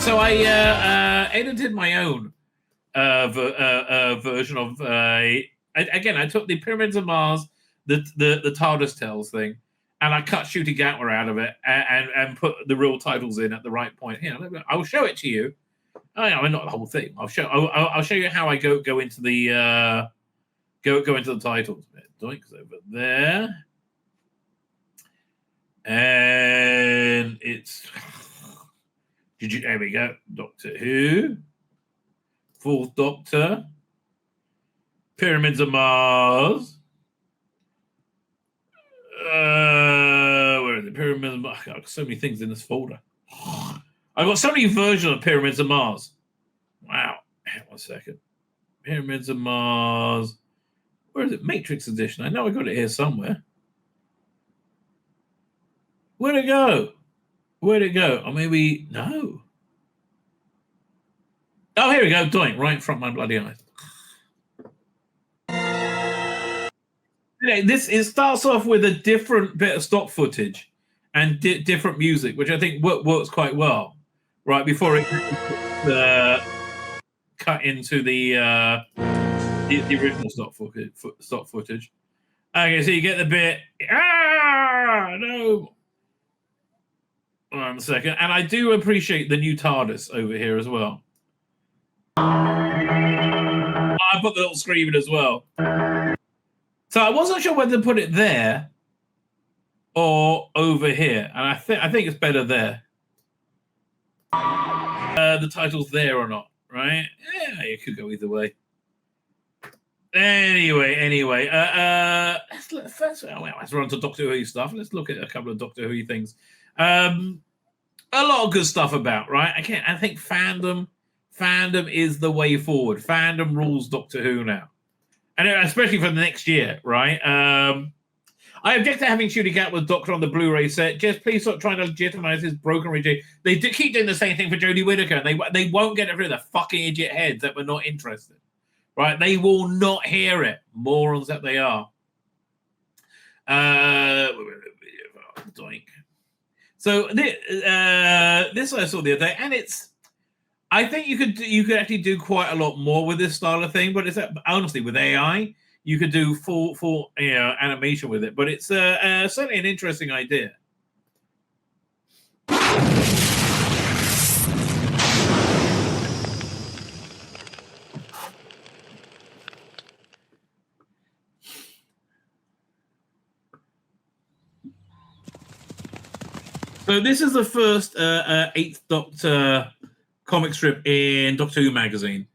So I edited my own version of. Again, I took the Pyramids of Mars, the TARDIS Tales thing, and I cut Shooty Gatwa out of it and put the real titles in at the right point. Here, I'll show it to you. I mean, not the whole thing. I'll show you how I go into the go into the titles. Doink's over there, and it's. There we go. Doctor Who, Fourth Doctor, Pyramids of Mars. Where is it? Pyramids of Mars. I've got so many things in this folder. I've got so many versions of Pyramids of Mars. Wow. Hang on 1 second. Pyramids of Mars. Where is it? Matrix Edition. I know I got it here somewhere. Where'd it go? Where'd it go? Or maybe, no. Oh, here we go. Doink, right in front of my bloody eyes. It starts off with a different bit of stock footage and different music, which I think works quite well, right? Before it cut into the original stock footage. Okay, so you get the bit, no. 1 second. And I do appreciate the new TARDIS over here as well. I put the little screaming as well. So I wasn't sure whether to put it there or over here. And I think it's better there. The title's there or not, right? Yeah, you could go either way. Anyway. Let's run to Doctor Who stuff. Let's look at a couple of Doctor Who things. A lot of good stuff about, right? Again, I think fandom is the way forward. Fandom rules Doctor Who now, and especially for the next year, right? I object to having Shooty Gatwa's Doctor on the Blu-ray set. Just please stop trying to legitimize his broken regime. They keep doing the same thing for Jodie Whittaker, and they won't get rid of the fucking idiot heads that were not interested, right? They will not hear it. Morons that they are. Doink. So this I saw the other day, and I think you could actually do quite a lot more with this style of thing. But it's honestly with AI, you could do full animation with it. But it's certainly an interesting idea. So this is the first 8th Doctor comic strip in Doctor Who magazine,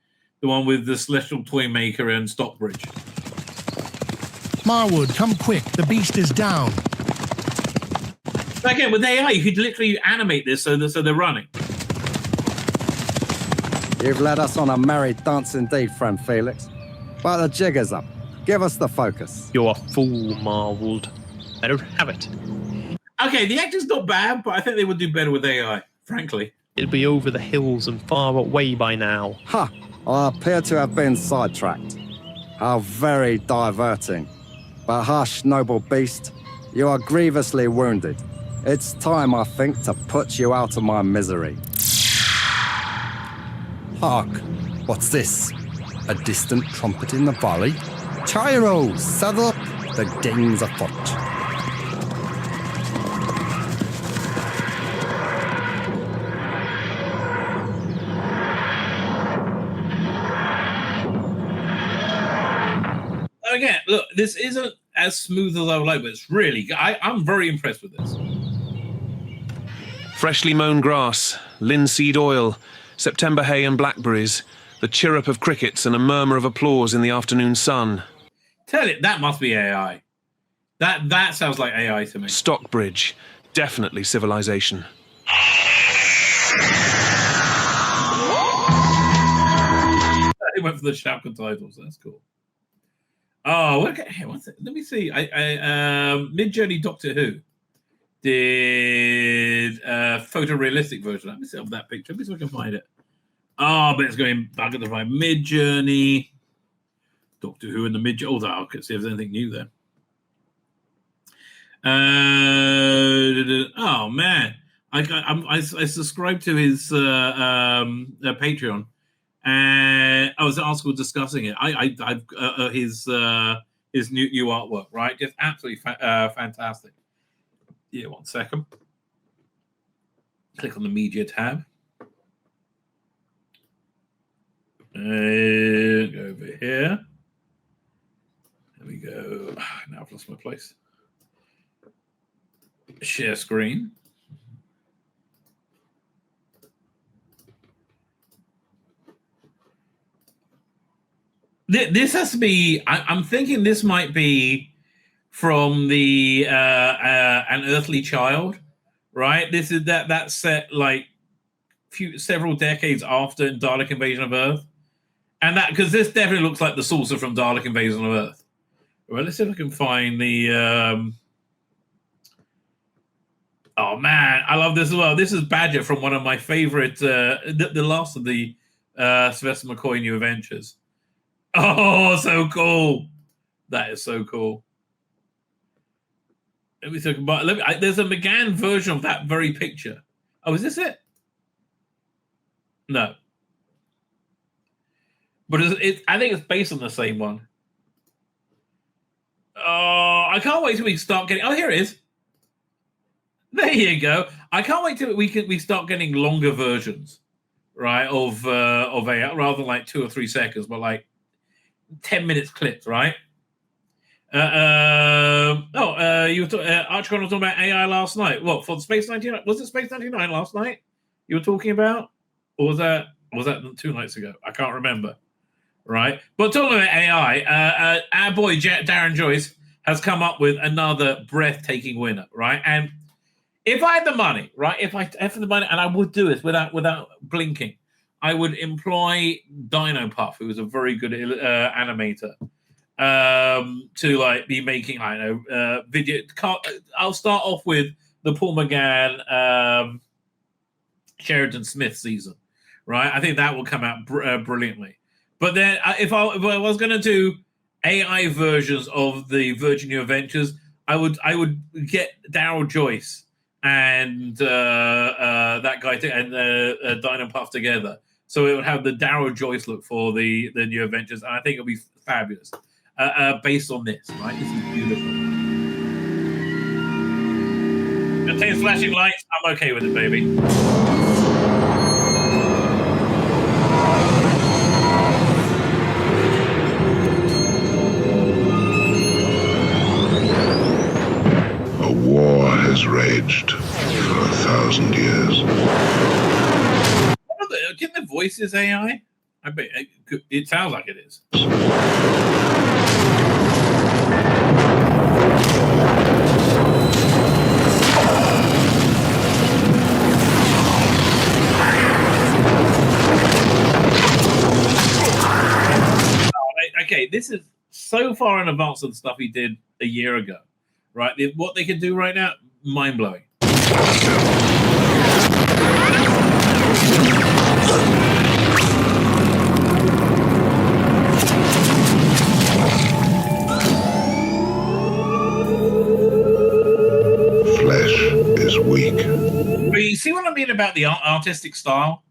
the one with the Celestial Toymaker and Stockbridge. Marwood, come quick! The beast is down. So again, with AI, you could literally animate this so they're running. You've led us on a merry dance indeed, friend Felix. But the jig is up. Give us the focus. You're a fool, Marwood. I don't have it. Okay, the acting's not bad, but I think they would do better with AI, frankly. It'll be over the hills and far away by now. Ha! I appear to have been sidetracked. How very diverting. But hush, noble beast. You are grievously wounded. It's time, I think, to put you out of my misery. Hark! What's this? A distant trumpet in the valley? Chiro, saddle up! The gang's afoot. Again, look, this isn't as smooth as I would like, but it's really I'm very impressed with this. Freshly mown grass, linseed oil, September hay and blackberries, the chirrup of crickets and a murmur of applause in the afternoon sun. Tell it, that must be AI. That sounds like AI to me. Stockbridge, definitely civilization. They went for the Shapka titles. That's cool. Oh, okay. Hey, what's it? Let me see. Mid-Journey Doctor Who did a photorealistic version. Let me see of that picture. Let me see if I can find it. Oh, but it's going back at the find Mid-Journey Doctor Who and the Mid. Oh, I can see if there's anything new there. Oh man, I subscribed to his Patreon, and I was at article discussing it. I've his new artwork, right? Just absolutely fantastic. Yeah, 1 second. Click on the media tab. And go over here. There we go. Now I've lost my place. Share screen. This has to be. I'm thinking this might be from the An Earthly Child, right? This is that's set like several decades after Dalek Invasion of Earth, and that because this definitely looks like the saucer from Dalek Invasion of Earth. Right, let's see if I can find the. Oh man, I love this as well. This is Badger from one of my favorite, the last of the Sylvester McCoy New Adventures. Oh, so cool! That is so cool. Let me talk about. There's a McGann version of that very picture. Oh, is this it? No, but I think it's based on the same one. Oh, I can't wait till we start getting. Oh, here it is. There you go. I can't wait till we start getting longer versions, right? Of AI, rather than like 2 or 3 seconds, but like 10 minutes clips, right? You were Archicon was talking about AI last night. What for Space 99? Was it Space 99 last night? You were talking about, or was that 2 nights ago? I can't remember. Right, but talking about AI, our boy Darren Joyce has come up with another breathtaking winner, right? And if I had the money, right, if I had the money, and I would do this without blinking, I would employ Dino Puff, who is a very good animator, to like be making, I don't know, video. I'll start off with the Paul McGann, Sheridan Smith season, right? I think that will come out brilliantly. But then, if I was going to do AI versions of the Virgin New Adventures, I would get Daryl Joyce and that guy and Dino Puff together, so it would have the Daryl Joyce look for the New Adventures, and I think it'll be fabulous. Based on this, right? This is beautiful. Contains flashing lights. I'm okay with it, baby. War has raged for 1,000 years. Can the voices AI? I bet it sounds like it is. Okay, this is so far in advance of the stuff he did a year ago. Right, what they can do right now, mind blowing. Flesh is weak. But you see what I mean about the artistic style?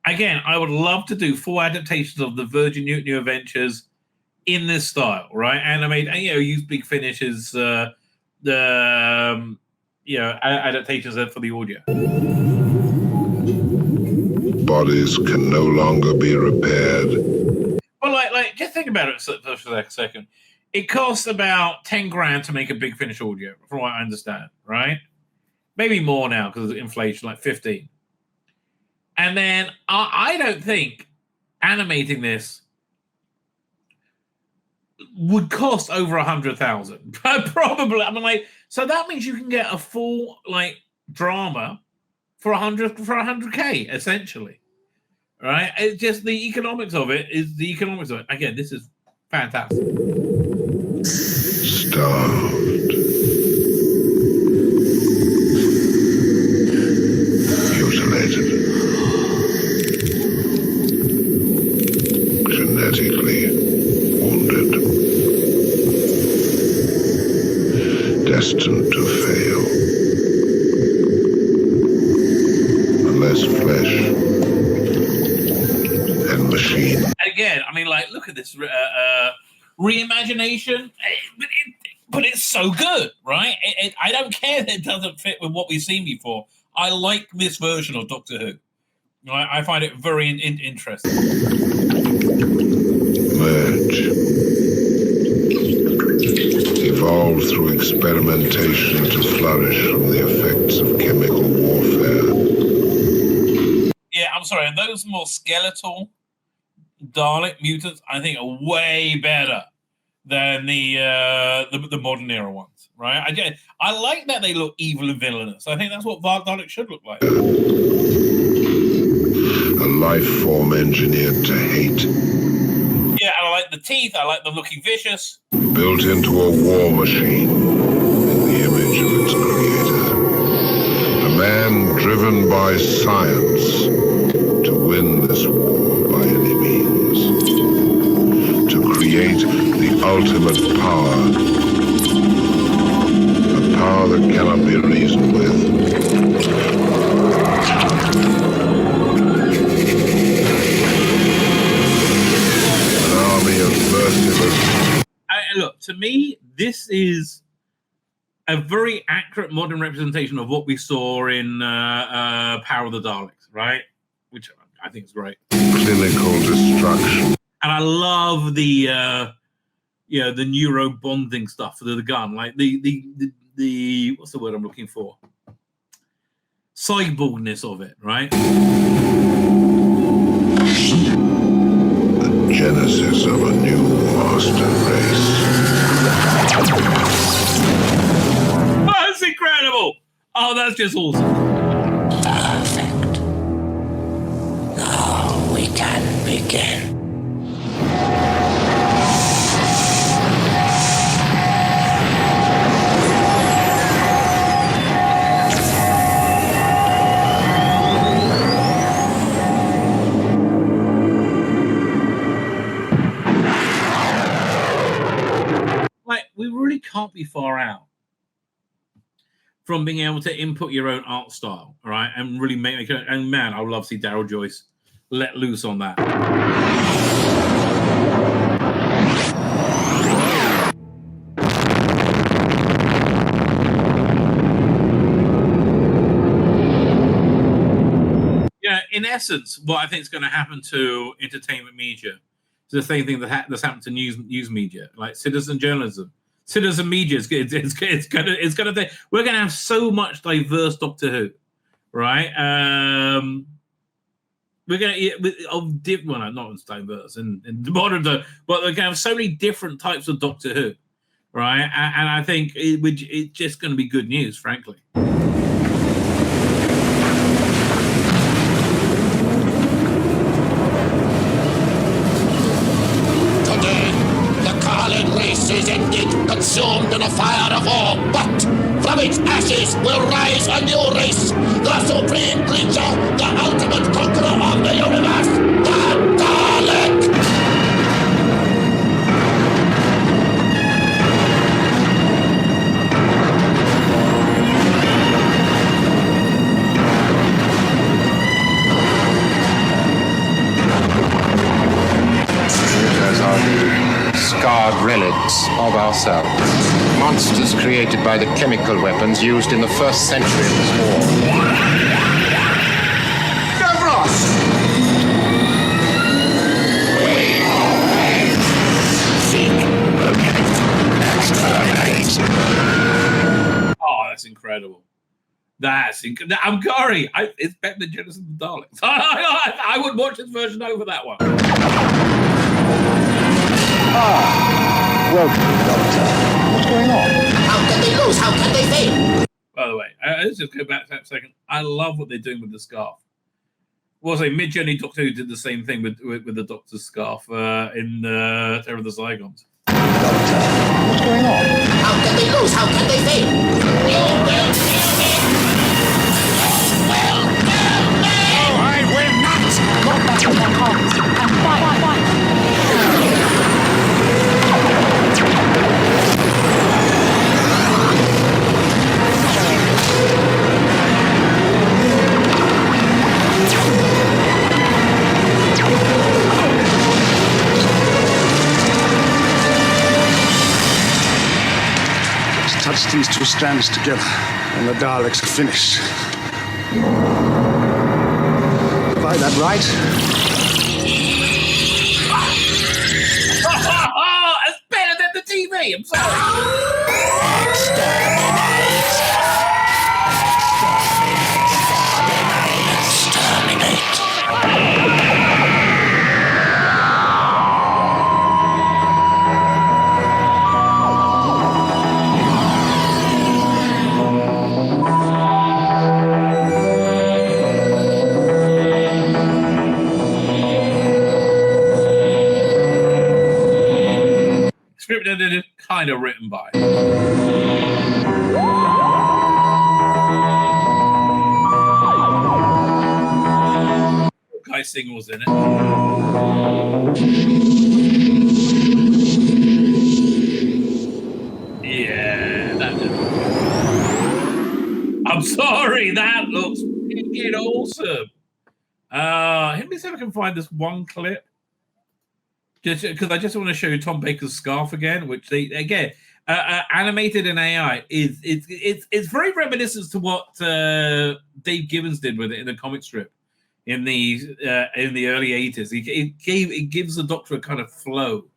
Again, I would love to do 4 adaptations of the Virgin New Adventures in this style, right? Animate, and use Big Finish's adaptations for the audio. Bodies can no longer be repaired. Well, like just think about it for a second. It costs about 10 grand to make a Big Finish audio, from what I understand, right? Maybe more now because of inflation, like 15. And then I don't think animating this would cost over 100,000. Probably. I mean, like, so that means you can get a full like drama for 100K essentially, right? It's just the economics of it is the economics of it. Again, this is fantastic. Starved. Mutilated. Genetically wounded. Destined to fail. look at this reimagination, but it's so good, right? I don't care that it doesn't fit with what we've seen before. I like this version of Doctor Who. I find it very interesting. Merge. Evolve through experimentation to flourish from the effects of chemical warfare. Yeah, I'm sorry. Those more skeletal Dalek mutants, I think, are way better than the modern era ones, right? I like that they look evil and villainous. I think that's what Dalek should look like. A life form engineered to hate. Yeah, and I like the teeth. I like them looking vicious. Built into a war machine in the image of its creator. A man driven by science to win this war by any means. To create the ultimate power. A power that cannot be reasoned with. An army of merciless. Look, to me, this is a very accurate modern representation of what we saw in Power of the Daleks, right? Which I think is great. Clinical destruction. And I love the the neuro bonding stuff for the gun, like the what's the word I'm looking for? Cyborgness of it, right? The genesis of a new master race. That's incredible! Oh, that's just awesome. Perfect. Now we can begin. Like, we really can't be far out from being able to input your own art style, all right, and really make it. And man, I would love to see Daryl Joyce let loose on that. Yeah, in essence, what I think is going to happen to entertainment media is the same thing that's happened to news media, like citizen journalism. Citizen media is it's gonna we're gonna have so much diverse Doctor Who, right? We're gonna not as diverse in the modern, but we're gonna have so many different types of Doctor Who, right? And I think it's just going to be good news, frankly. Is indeed consumed in a fire of war, but from its ashes will rise a new race, the supreme creature, the ultimate conqueror of the universe, the Dalek! As are the scarred relics of ourselves. Monsters created by the chemical weapons used in the first century of this war. Oh, that's incredible. I'm sorry. It's better than Genesis of the Daleks. I would watch this version over that one. Well, Doctor, what's going on? How can they lose? How can they fail? By the way, let's just go back to that second. I love what they're doing with the scarf. Well, say Mid-Journey Doctor Who did the same thing with the Doctor's scarf in Terror of the Zygons. Doctor, what's going on? How can they lose? How can they fail? You will kill me! No, I will not! Go back to their homes and fight! best these two strands together, and the Daleks are finished. Have I that right? It's better than the TV. I'm sorry. Scripted, kind of written by. Guy Single's in it. Yeah, that did. I'm sorry, that looks freaking awesome. Let me see if I can find this one clip. Just because I just want to show you Tom Baker's scarf again, which they again animated in AI is it's very reminiscent to what Dave Gibbons did with it in the comic strip in the early 80s. It gives the Doctor a kind of flow.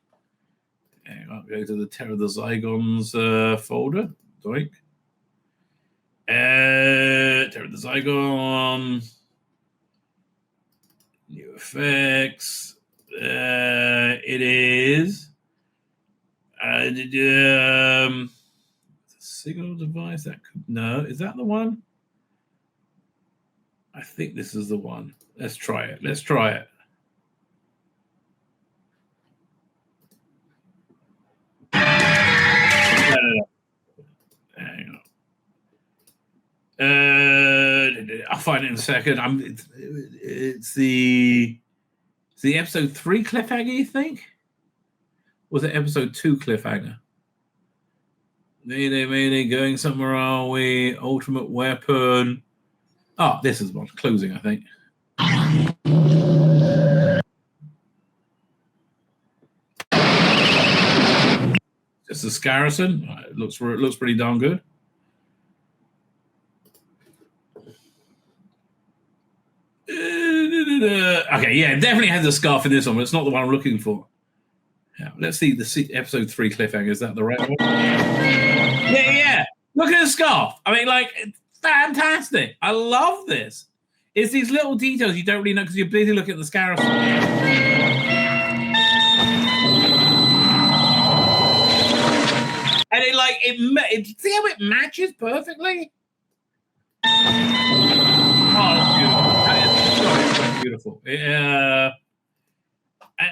I'll go to the Terror of the Zygons folder. Doink. Terror of the Zygon. New effects. It is the signal device that could is that the one? I think this is the one. Let's try it. No. Hang on. I'll find it in a second. It's the episode 3 cliffhanger, you think? Was it episode 2 cliffhanger? Mayday, going somewhere, are we? Ultimate weapon. Oh, this is one. Closing, I think. Just a Scarrison. It looks pretty darn good. Okay, yeah, it definitely has a scarf in this one, but it's not the one I'm looking for. Yeah, let's see the episode 3 cliffhanger. Is that the right one? Yeah. Look at the scarf. I mean, like, it's fantastic. I love this. It's these little details you don't really know because you're busy looking at the scarf. And it see how it matches perfectly? Oh, that's beautiful. Beautiful.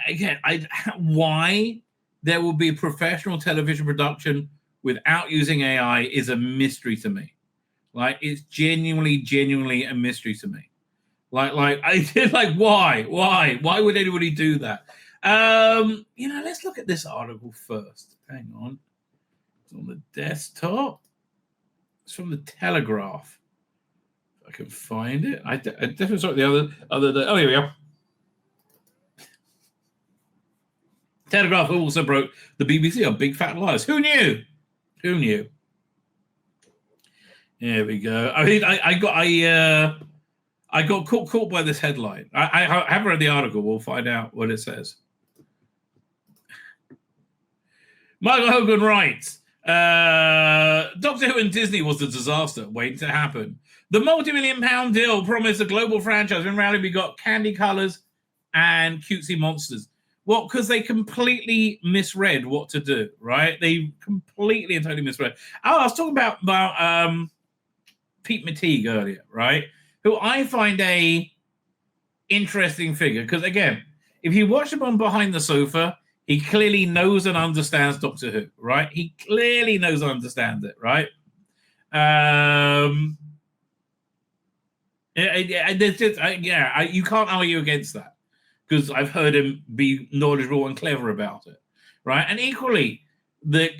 Again, why there will be professional television production without using AI is a mystery to me. Like, it's genuinely a mystery to me. Why would anybody do that? Let's look at this article first. Hang on. It's on the desktop. It's from the Telegraph. If I can find it. I definitely saw it the other day. Oh, here we are. Telegraph also broke the BBC on big fat lies. Who knew? Here we go. I mean, I got caught by this headline. I haven't read the article. We'll find out what it says. Michael Hogan writes, Doctor Who and Disney was a disaster waiting to happen. The multi-million-pound deal promised a global franchise. In reality, we got candy colors and cutesy monsters. Well, because they completely misread what to do, right? They completely and totally misread. Oh, I was talking about Pete Mateague earlier, right? Who I find a interesting figure. Because, again, if you watch him on Behind the Sofa, he clearly knows and understands Doctor Who, right? He clearly knows and understands it, right? You can't argue against that. Because I've heard him be knowledgeable and clever about it, right? And equally,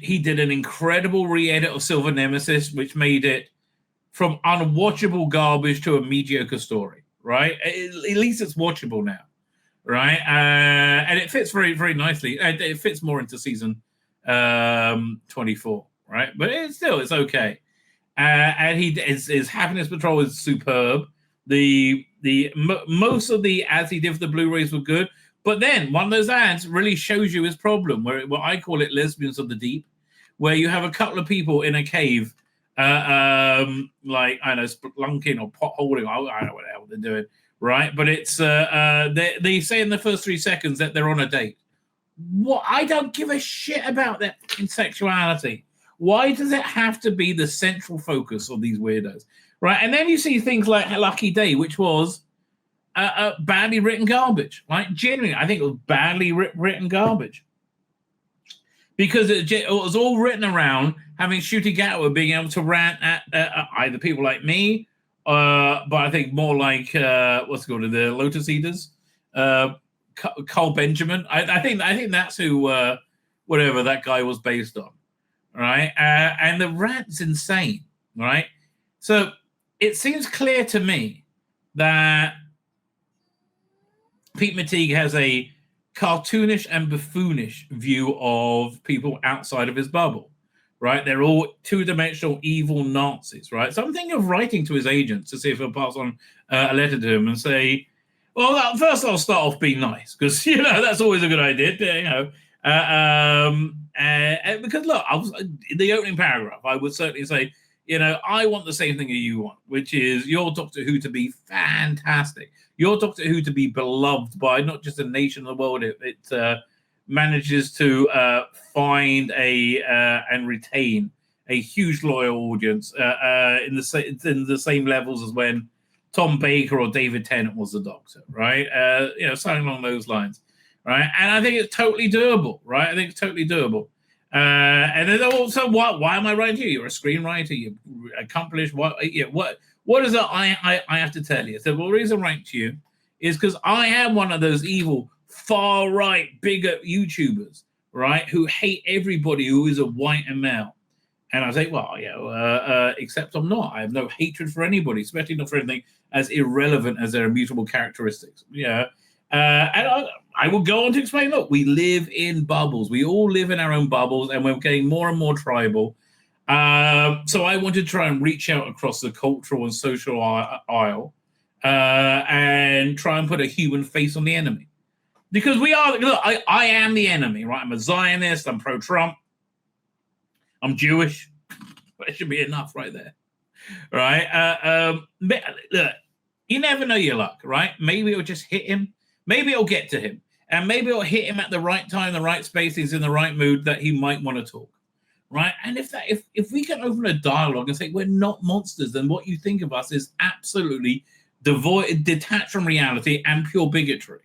he did an incredible re-edit of Silver Nemesis, which made it from unwatchable garbage to a mediocre story, right? At least it's watchable now, right? And it fits very, very nicely. It fits more into season 24, right? But it's okay. And his happiness patrol is superb. Most of the ads he did for the Blu-rays were good, but then one of those ads really shows you his problem, what I call it lesbians of the deep, where you have a couple of people in a cave, like I know spelunking or potholing. I don't know what the hell they're doing, right? But it's they say in the first 3 seconds that they're on a date. What? I don't give a shit about that fucking sexuality. Why does it have to be the central focus of these weirdos? Right, and then you see things like Lucky Day, which was badly written garbage. Right, genuinely, I think it was badly written garbage because it was all written around having Shooty Gatwa being able to rant at either people like me, but I think more like what's it called, the Lotus Eaters, Carl Benjamin. I think that's who whatever that guy was based on. Right, and the rant's insane. Right, so. It seems clear to me that Pete Mateague has a cartoonish and buffoonish view of people outside of his bubble, right? They're all two-dimensional evil Nazis, right? So I'm thinking of writing to his agent to see if he'll pass on a letter to him and say, well, first I'll start off being nice because, that's always a good idea, because look, in the opening paragraph, I would certainly say, I want the same thing that you want, which is your Doctor Who to be fantastic. Your Doctor Who to be beloved by not just a nation of the world. It manages to find and retain a huge loyal audience in the same levels as when Tom Baker or David Tennant was the Doctor, right? Something along those lines, right? And I think it's totally doable, right? I think it's totally doable. And then also, why am I writing to you? You're a screenwriter. You accomplished what? What is it I have to tell you? So, the reason I'm writing to you is because I am one of those evil, far right, bigger YouTubers, right, who hate everybody who is a white and male. And I say, except I'm not. I have no hatred for anybody, especially not for anything as irrelevant as their immutable characteristics. And I will go on to explain, look, we live in bubbles. We all live in our own bubbles, and we're getting more and more tribal. So I want to try and reach out across the cultural and social aisle and try and put a human face on the enemy. Because I am the enemy, right? I'm a Zionist. I'm pro-Trump. I'm Jewish. That should be enough right there, right? Look, you never know your luck, right? Maybe it'll just hit him. Maybe it'll get to him. And maybe it'll hit him at the right time, the right space, he's in the right mood that he might want to talk, right? And if we can open a dialogue and say, we're not monsters, then what you think of us is absolutely detached from reality and pure bigotry,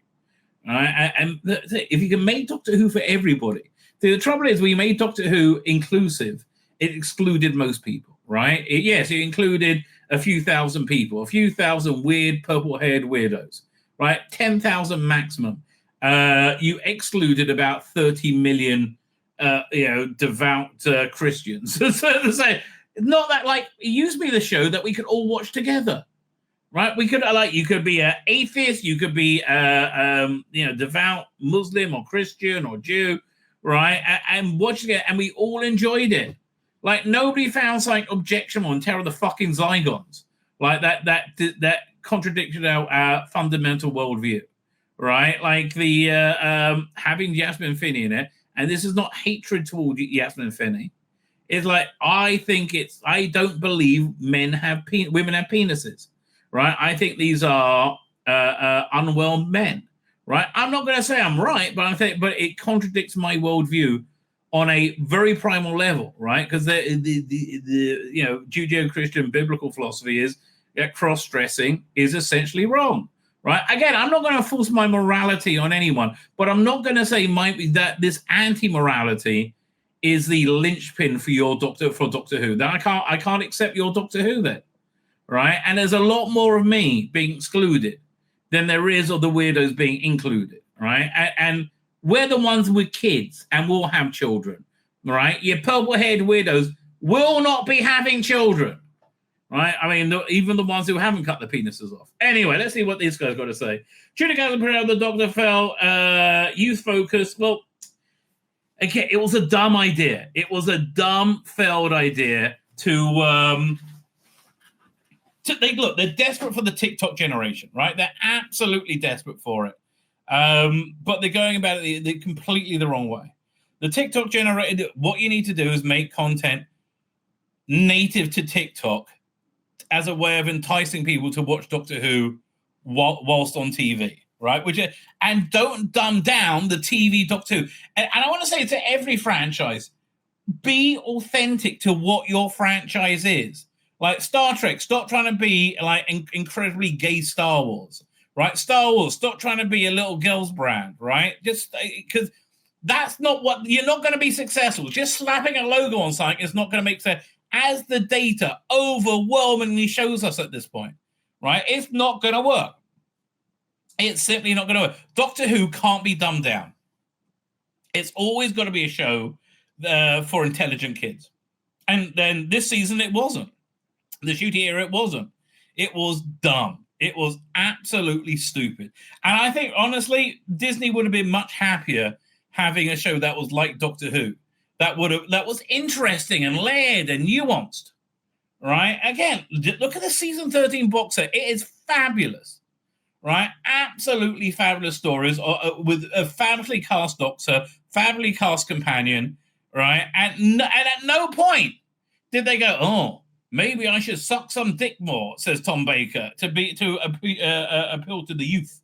right? And if you can make Doctor Who for everybody. See, the trouble is we made Doctor Who inclusive. It excluded most people, right? It included a few thousand people, a few thousand weird purple-haired weirdos, right? 10,000 maximum. You excluded about 30 million, devout Christians. So to say, not that it used to be the show that we could all watch together, right? We could you could be an atheist, you could be devout Muslim or Christian or Jew, right? And watching it, and we all enjoyed it. Like nobody found something objectionable in Terror of the fucking Zygons, like that contradicted our fundamental worldview, right? Like the having Yasmin Finney in it, and this is not hatred toward Yasmin Finney. It's like I don't believe women have penises, right? I think these are unwell men, right? I'm not going to say I'm right, but it contradicts my worldview on a very primal level, right? Because the Judeo-Christian biblical philosophy is that cross-dressing is essentially wrong, right? Again, I'm not going to force my morality on anyone, but I'm not going to say that this anti-morality is the linchpin for Doctor Who. Then I can't accept your Doctor Who then, right? And there's a lot more of me being excluded than there is of the weirdos being included, right? And we're the ones with kids and we'll have children, right? Your purple-haired weirdos will not be having children, right? I mean, even the ones who haven't cut the penises off. Anyway, let's see what these guys got to say. Shooting out the Doctor fell, youth focus. Well, Again, it was a dumb idea. It was a dumb, failed idea to look, they're desperate for the TikTok generation, right? They're absolutely desperate for it. But they're going about it completely the wrong way. The TikTok generation, what you need to do is make content native to TikTok as a way of enticing people to watch Doctor Who whilst on TV, right? And don't dumb down the TV Doctor Who. And I want to say to every franchise, be authentic to what your franchise is. Like Star Trek, stop trying to be like incredibly gay Star Wars, right? Star Wars, stop trying to be a little girl's brand, right? Just because that's not what you're not going to be successful. Just slapping a logo on something is not going to make sense. As the data overwhelmingly shows us at this point, right? It's not going to work. It's simply not going to work. Doctor Who can't be dumbed down. It's always got to be a show for intelligent kids. And then this season, it wasn't. The shooting era, it wasn't. It was dumb. It was absolutely stupid. And I think, honestly, Disney would have been much happier having a show that was like Doctor Who, that was interesting and layered and nuanced, right? Again, look at the season 13 box set. It is fabulous, right? Absolutely fabulous stories with a fabulously cast Doctor, fabulously cast companion, right? And at no point did they go, oh, maybe I should suck some dick more, says Tom Baker, to appeal to the youth,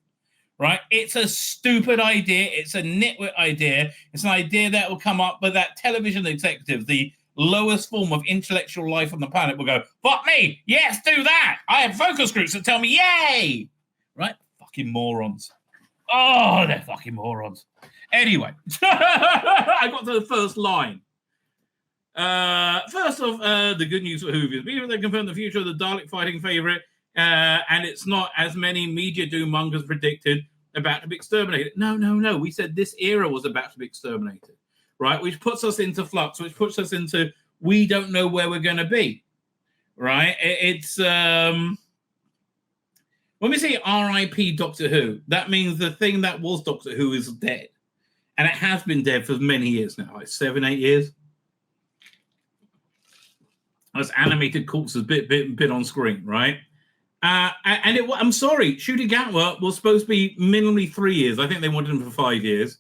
right? It's a stupid idea. It's a nitwit idea. It's an idea that will come up, but that television executive, the lowest form of intellectual life on the planet, will go, fuck me, yes, do that. I have focus groups that tell me, yay, right? Fucking morons. Oh, they're fucking morons. Anyway, I got to the first line. First off, the good news for Whovians. Even they confirmed the future of the Dalek fighting favorite, and it's not as many media doom-mongers predicted about to be exterminated. No. We said this era was about to be exterminated, right? Which puts us into flux, which puts us into we don't know where we're going to be, right? It's when we say R.I.P. Doctor Who, that means the thing that was Doctor Who is dead, and it has been dead for many years now, like 7-8 years. As animated corpses bit on screen, right? I'm sorry, Ncuti Gatwa was supposed to be minimally 3 years. I think they wanted him for 5 years.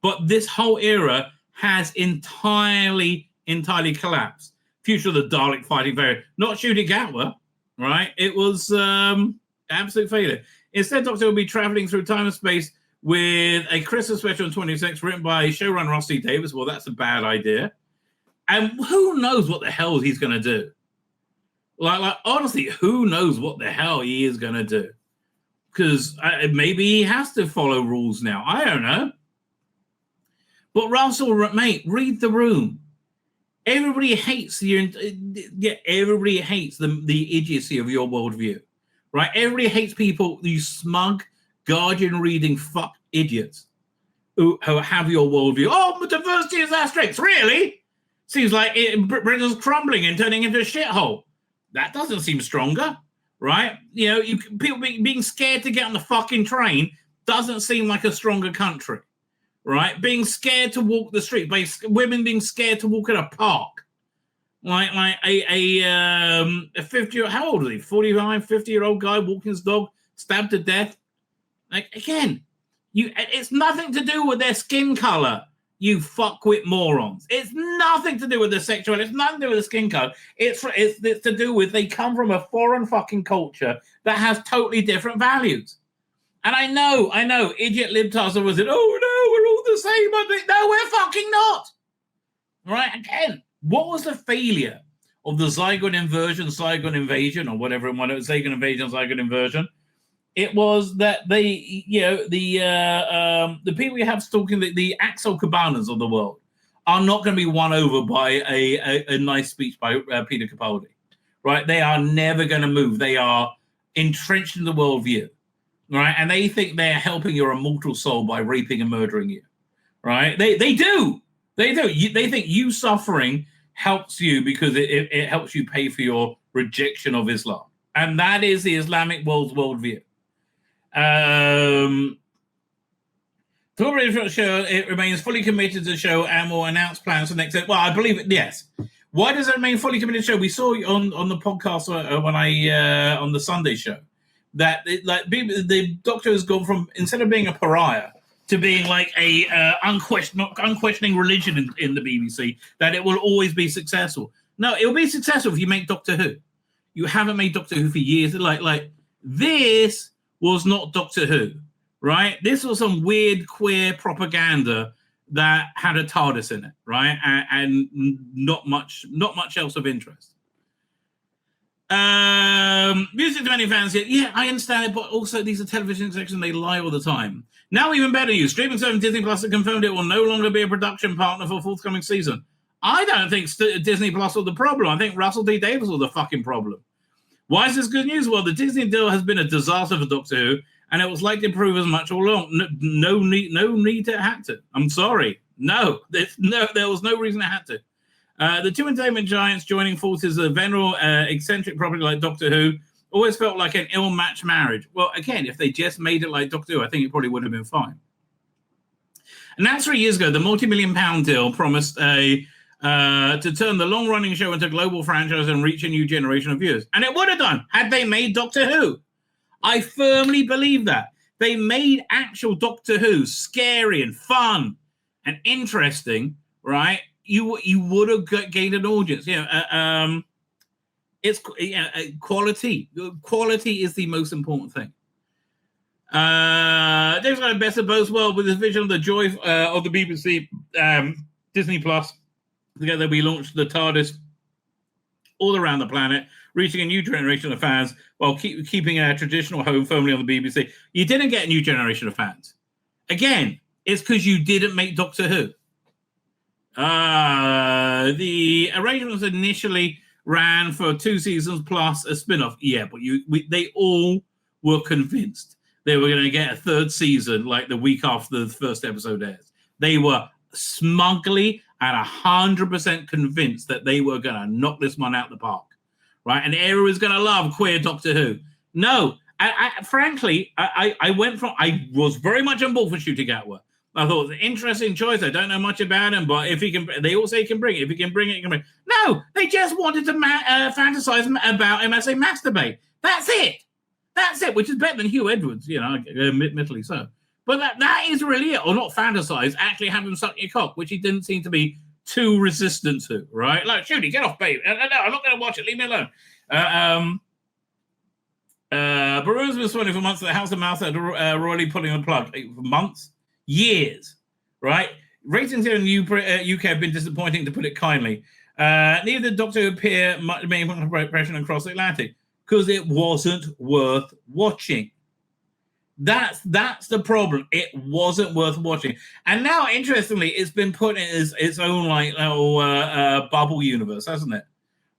But this whole era has entirely collapsed. Future of the Dalek fighting variant. Not Ncuti Gatwa, right? It was absolute failure. Instead, Doctor will be traveling through time and space with a Christmas special on 26 written by showrunner Rusty Davies. Well, that's a bad idea. And who knows what the hell he's going to do? Like honestly, who knows what the hell he is going to do? Because maybe he has to follow rules now. I don't know. But Russell, mate, read the room. Everybody hates everybody hates the idiocy of your worldview, right? Everybody hates people, you smug, Guardian-reading fuck idiots who have your worldview. Oh, diversity is our strength. Really? Seems like Britain's crumbling and turning into a shithole. That doesn't seem stronger, right? You know, people being scared to get on the fucking train doesn't seem like a stronger country, right? Being scared to walk the street, women being scared to walk in a park, like a 50, how old is he? 49, 50-year-old guy walking his dog, stabbed to death. Like again, it's nothing to do with their skin color. You fuckwit morons. It's nothing to do with the sexuality. It's nothing to do with the skin color. It's to do with they come from a foreign fucking culture that has totally different values. And I know, idiot libtards was it, oh no, we're all the same. No, we're fucking not. Right? Again, what was the failure of the Zygon invasion, or whatever it was, Zygon invasion, Zygon inversion? It was that the people you have stalking the Axel Cabanas of the world are not going to be won over by a nice speech by Peter Capaldi, right? They are never going to move. They are entrenched in the worldview, right? And they think they're helping your immortal soul by raping and murdering you, right? They do. They think you suffering helps you because it helps you pay for your rejection of Islam. And that is the Islamic world's worldview. The British show, it remains fully committed to the show and will announce plans for next. Well, I believe it. Yes. Why does it remain fully committed to the show? We saw on the podcast when I on the Sunday show that the Doctor has gone from, instead of being a pariah, to being like a unquestioning religion in the BBC, that it will always be successful. No, it will be successful if you make Doctor Who. You haven't made Doctor Who for years. Like this was not Doctor Who. Right, this was some weird queer propaganda that had a TARDIS in it, right, and not much else of interest. Music to many fans, yeah, I understand it, but also these are television sections; they lie all the time. Now, even better news: streaming service Disney Plus has confirmed it will no longer be a production partner for forthcoming season. I don't think Disney Plus was the problem. I think Russell T Davies was the fucking problem. Why is this good news? Well, the Disney deal has been a disaster for Doctor Who. And it was likely to prove as much all along. No need to have to. I'm sorry. No, there was no reason it had to. The two entertainment giants joining forces, a venerable, eccentric property like Doctor Who, always felt like an ill-matched marriage. Well, again, if they just made it like Doctor Who, I think it probably would have been fine. And that's 3 years ago, the multi-million-pound deal promised to turn the long-running show into a global franchise and reach a new generation of viewers. And it would have done had they made Doctor Who. I firmly believe that. They made actual Doctor Who scary and fun and interesting, right? You would have gained an audience. It's quality. Quality is the most important thing. Dave's got the best of both worlds with his vision of the joy of the BBC Disney Plus. Together we launched the TARDIS all around the planet, reaching a new generation of fans while keeping our traditional home firmly on the BBC. You didn't get a new generation of fans. Again, it's because you didn't make Doctor Who. The arrangements initially ran for 2 seasons plus a spin-off. Yeah, but they all were convinced they were going to get a 3rd season like the week after the first episode airs. They were smugly and 100% convinced that they were going to knock this one out the park. Right, and everyone was going to love queer Doctor Who. No, frankly, I was very much on board for Shooting Gatwa. I thought it was an interesting choice. I don't know much about him, but if he can, they all say he can bring it. If he can bring it, he can bring it. No, they just wanted to fantasize about him as they masturbate. That's it. That's it, which is better than Hugh Edwards, admittedly so. But that is really it, or not fantasize, actually have him suck your cock, which he didn't seem to be too resistant to, right? Like, Shooty, get off, babe. No, I'm not going to watch it. Leave me alone. Baroon's been sweating for months at the House of Mouse at royally pulling the plug. For months? Years, right? Ratings here in the UK have been disappointing, to put it kindly. Neither Doctor Who appear made much impression across the Atlantic because it wasn't worth watching. That's the problem. It wasn't worth watching. And now, interestingly, it's been put in its own like little bubble universe, hasn't it?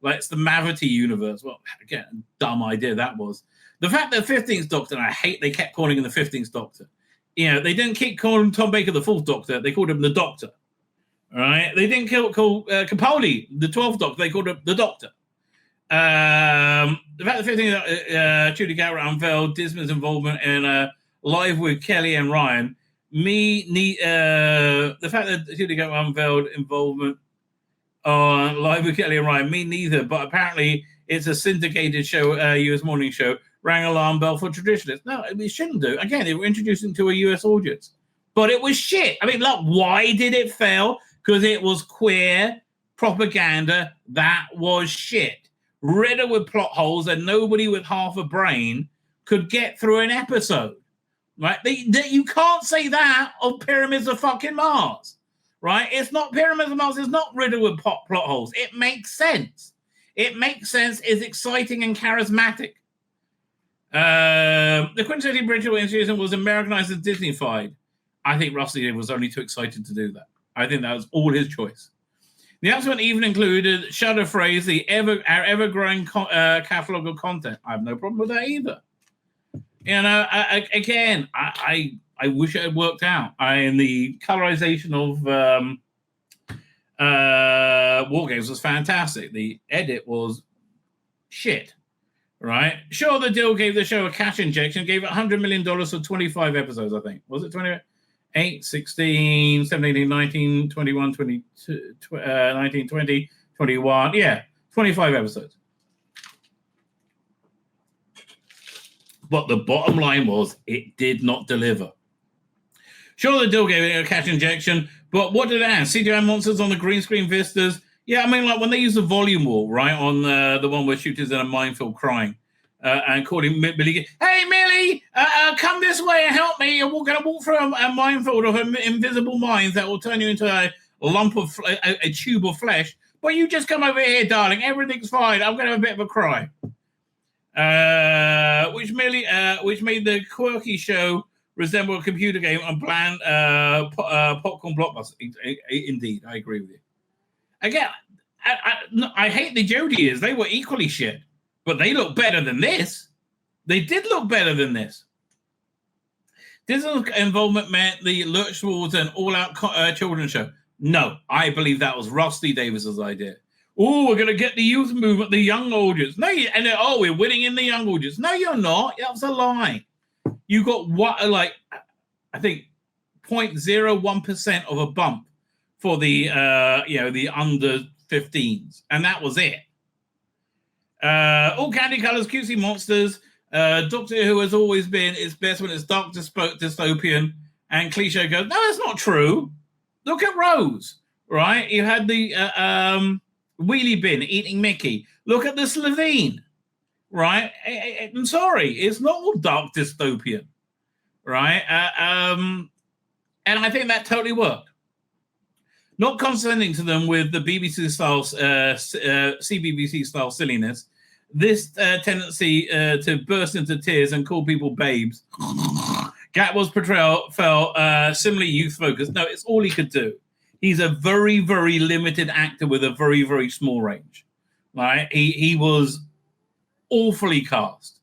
Like it's the Mavity universe. Well, again, dumb idea that was. The fact that 15th Doctor, and I hate they kept calling him the 15th Doctor. They didn't keep calling Tom Baker the 4th Doctor. They called him the Doctor. All right? They didn't call Capaldi the 12th Doctor. They called him the Doctor. The fact that 15th Judy Garrett unveiled Dismay's involvement in Live with Kelly and Ryan. The fact that Judy Garrett unveiled involvement on Live with Kelly and Ryan, me neither, but apparently it's a syndicated show, US morning show, rang alarm bell for traditionalists. No, we shouldn't do. Again, they were introducing to a US audience. But it was shit. I mean, look, why did it fail? Because it was queer propaganda that was shit. Riddled with plot holes and nobody with half a brain could get through an episode. Right? You can't say that of Pyramids of fucking Mars. Right? It's not Pyramids of Mars. It's not riddled with plot holes. It makes sense. It makes sense. It's exciting and charismatic. The quintessential British institution was Americanized and Disneyfied. I think Rusty was only too excited to do that. I think that was all his choice. The announcement even included Shudder Phrase, our ever-growing catalogue of content. I have no problem with that either. I wish it had worked out. And the colorization of War Games was fantastic. The edit was shit. Right? Sure, the deal gave the show a cash injection, gave it $100 million for 25 episodes, I think. Was it 20? 8, 16, 17, 19, 21, 22, 19, 20, 21. Yeah, 25 episodes. But the bottom line was it did not deliver. Sure, they still gave it a cash injection, but what did it have? CGI monsters on the green screen vistas? Yeah, I mean, like when they use the volume wall, right, on the one where Shooter's in a minefield crying and calling Millie, hey, Millie, come this way and help me. We're going to walk through a minefield of invisible mines that will turn you into a lump of, a tube of flesh. But you just come over here, darling. Everything's fine. I'm going to have a bit of a cry. Which made the quirky show resemble a computer game and bland popcorn blockbuster. Indeed, I agree with you. Again, I hate the Jodiers. They were equally shit, but they look better than this. They did look better than this. Disney's involvement meant the lurch towards an all-out children's show. No, I believe that was Rusty Davis's idea. Oh, we're going to get the youth movement, the young audience. No, we're winning in the young audience. No, you're not. That was a lie. You got I think 0.01% of a bump for the the under 15s, and that was it. All candy colors, cutesy monsters. Doctor Who has always been its best when it's dark dystopian, and cliche goes, no, that's not true. Look at Rose, right? You had the wheelie bin eating Mickey. Look at the Slovene, right? I'm sorry, it's not all dark dystopian, right? And I think that totally worked. Not condescending to them with the BBC style, CBBC style silliness. This tendency to burst into tears and call people babes. Gatwa's portrayal felt similarly youth focused. No, it's all he could do. He's a very, very limited actor with a very, very small range. Right? He was awfully cast.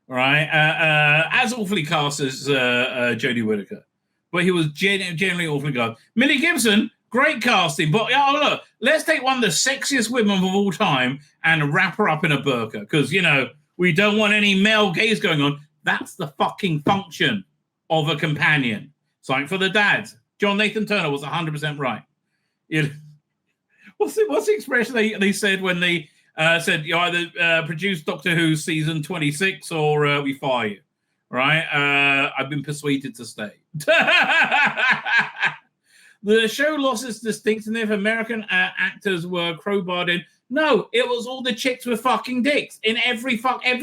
Right? As awfully cast as Jodie Whittaker. But he was generally awfully cast. Millie Gibson, great casting. But look, let's take one of the sexiest women of all time and wrap her up in a burqa. Because, we don't want any male gaze going on. That's the fucking function of a companion. Something for the dads. John Nathan Turner was 100% right. What's the expression they said when they said you either produce Doctor Who season 26 or we fire you, right? I've been persuaded to stay. The show lost its distinctiveness. American actors were crowbarred in. No, it was all the chicks with fucking dicks. In every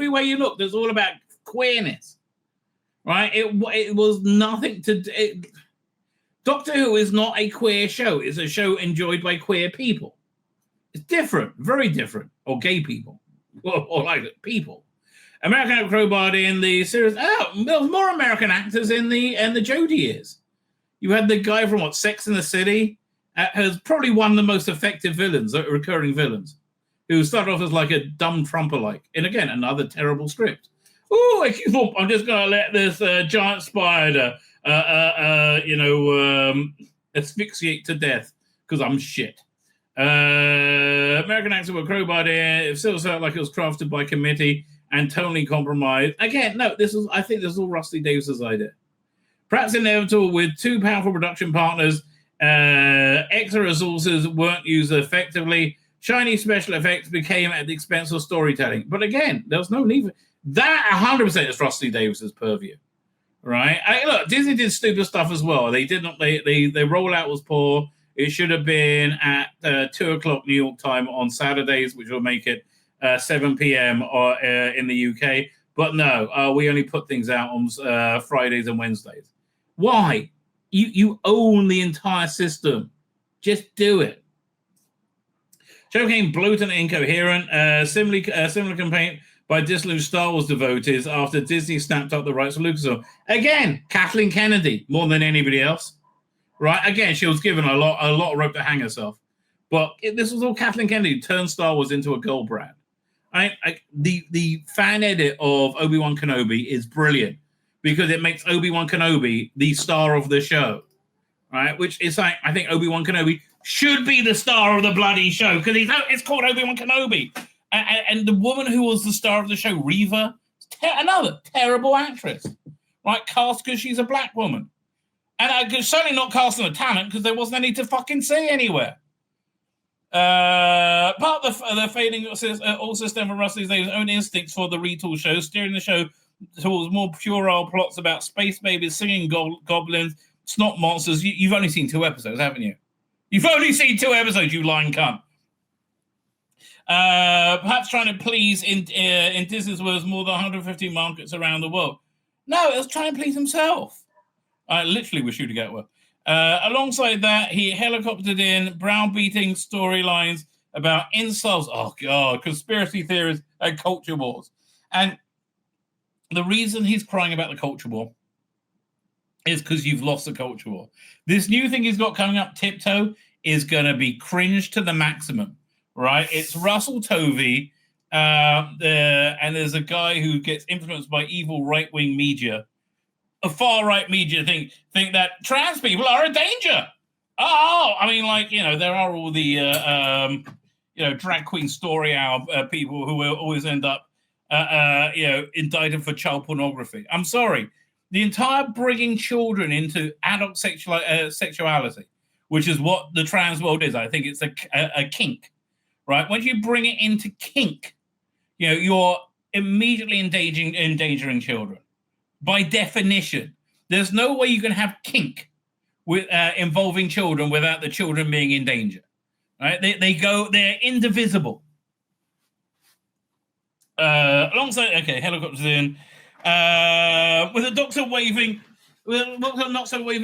way you look, there's all about queerness, right? It was nothing to do. Doctor Who is not a queer show. It's a show enjoyed by queer people. It's different, very different. Or gay people. Or like people. American crowbarred in the series. Oh, there was more American actors in the Jodie years. You had the guy from Sex and the City, has probably one of the most effective villains, recurring villains, who started off as like a dumb trumper-like. And again, another terrible script. Oh, I'm just going to let this giant spider, asphyxiate to death because I'm shit. American actors were crowbarred in. It still felt like it was crafted by committee and totally compromised. Again, no, I think this is all Rusty Davis's idea. Perhaps inevitable with two powerful production partners, extra resources weren't used effectively. Shiny special effects became at the expense of storytelling. But again, there was no need for that. 100% is Rusty Davis's purview, right? Look, Disney did stupid stuff as well. They did not. Their rollout was poor. It should have been at 2:00 New York time on Saturdays, which will make it 7 p.m. In the UK. But no, we only put things out on Fridays and Wednesdays. Why? You own the entire system. Just do it. Show became bloated and incoherent. Similar complaint by Disney Star Wars devotees after Disney snapped up the rights to Lucasfilm. Again, Kathleen Kennedy, more than anybody else. Right? Again, she was given a lot of rope to hang herself. But this was all Kathleen Kennedy turned Star Wars into a girl brand. The fan edit of Obi-Wan Kenobi is brilliant because it makes Obi-Wan Kenobi the star of the show, right? Which is like, I think Obi-Wan Kenobi should be the star of the bloody show because it's called Obi-Wan Kenobi. And the woman who was the star of the show, Reva, another terrible actress, right? Cast because she's a black woman. And I could certainly not cast them a talent because there wasn't any to fucking see anywhere. Part of the failing all system from Russell's own instincts for the retool show, steering the show towards more puerile plots about space babies, singing goblins, snot monsters. You've only seen 2 episodes, haven't you? You've only seen 2 episodes, you lying cunt. Perhaps trying to please in Disney's words more than 150 markets around the world. No, it was trying to please himself. I literally wish you to get one. Alongside that, he helicoptered in browbeating storylines about incels. Oh, God, conspiracy theories and culture wars. And the reason he's crying about the culture war is because you've lost the culture war. This new thing he's got coming up, Tiptoe, is going to be cringe to the maximum, right? It's Russell Tovey, and there's a guy who gets influenced by evil right-wing media. A far-right media think that trans people are a danger. Oh, I mean, like, there are all the, drag queen story hour people who will always end up, indicted for child pornography. I'm sorry. The entire bringing children into adult sexuality, which is what the trans world is. I think it's a kink, right? Once you bring it into kink, you're immediately endangering children. By definition, there's no way you can have kink with involving children without the children being in danger. Right? They're indivisible. Alongside, helicopters in, with a doctor waving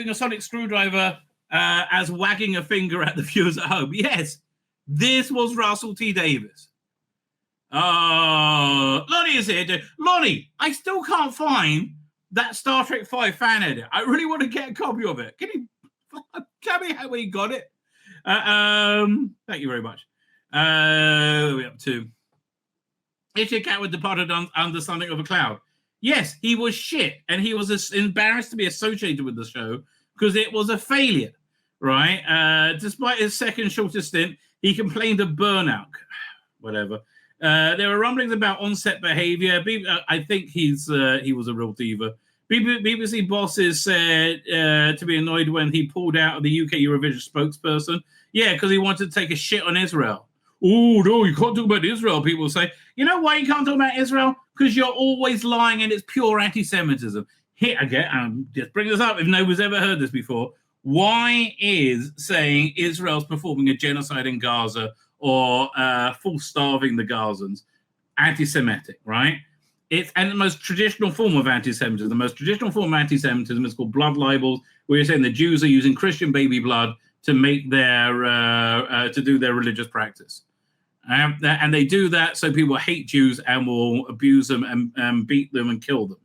a sonic screwdriver as wagging a finger at the viewers at home. Yes, this was Russell T Davies. Lonnie is here. Lonnie, I still can't find that Star Trek 5 fan edit. I really want to get a copy of it. Can you tell me how we got it? Thank you very much. What are we up to? If cat was departed under something of a cloud. Yes, he was shit, and he was embarrassed to be associated with the show because it was a failure, right? Despite his second shortest stint, he complained of burnout. Whatever. There were rumblings about on-set behavior. I think he was a real diva. BBC bosses said to be annoyed when he pulled out of the UK Eurovision spokesperson. Yeah, because he wanted to take a shit on Israel. Oh, no, you can't talk about Israel, people say. You know why you can't talk about Israel? Because you're always lying and it's pure anti-Semitism. Here, again, just bring this up if nobody's ever heard this before. Why is saying Israel's performing a genocide in Gaza or full starving the Gazans anti-Semitic, right? And the most traditional form of anti-Semitism, the most traditional form of anti-Semitism is called blood libels, where you're saying the Jews are using Christian baby blood to make to do their religious practice. And they do that so people hate Jews and will abuse them and beat them and kill them,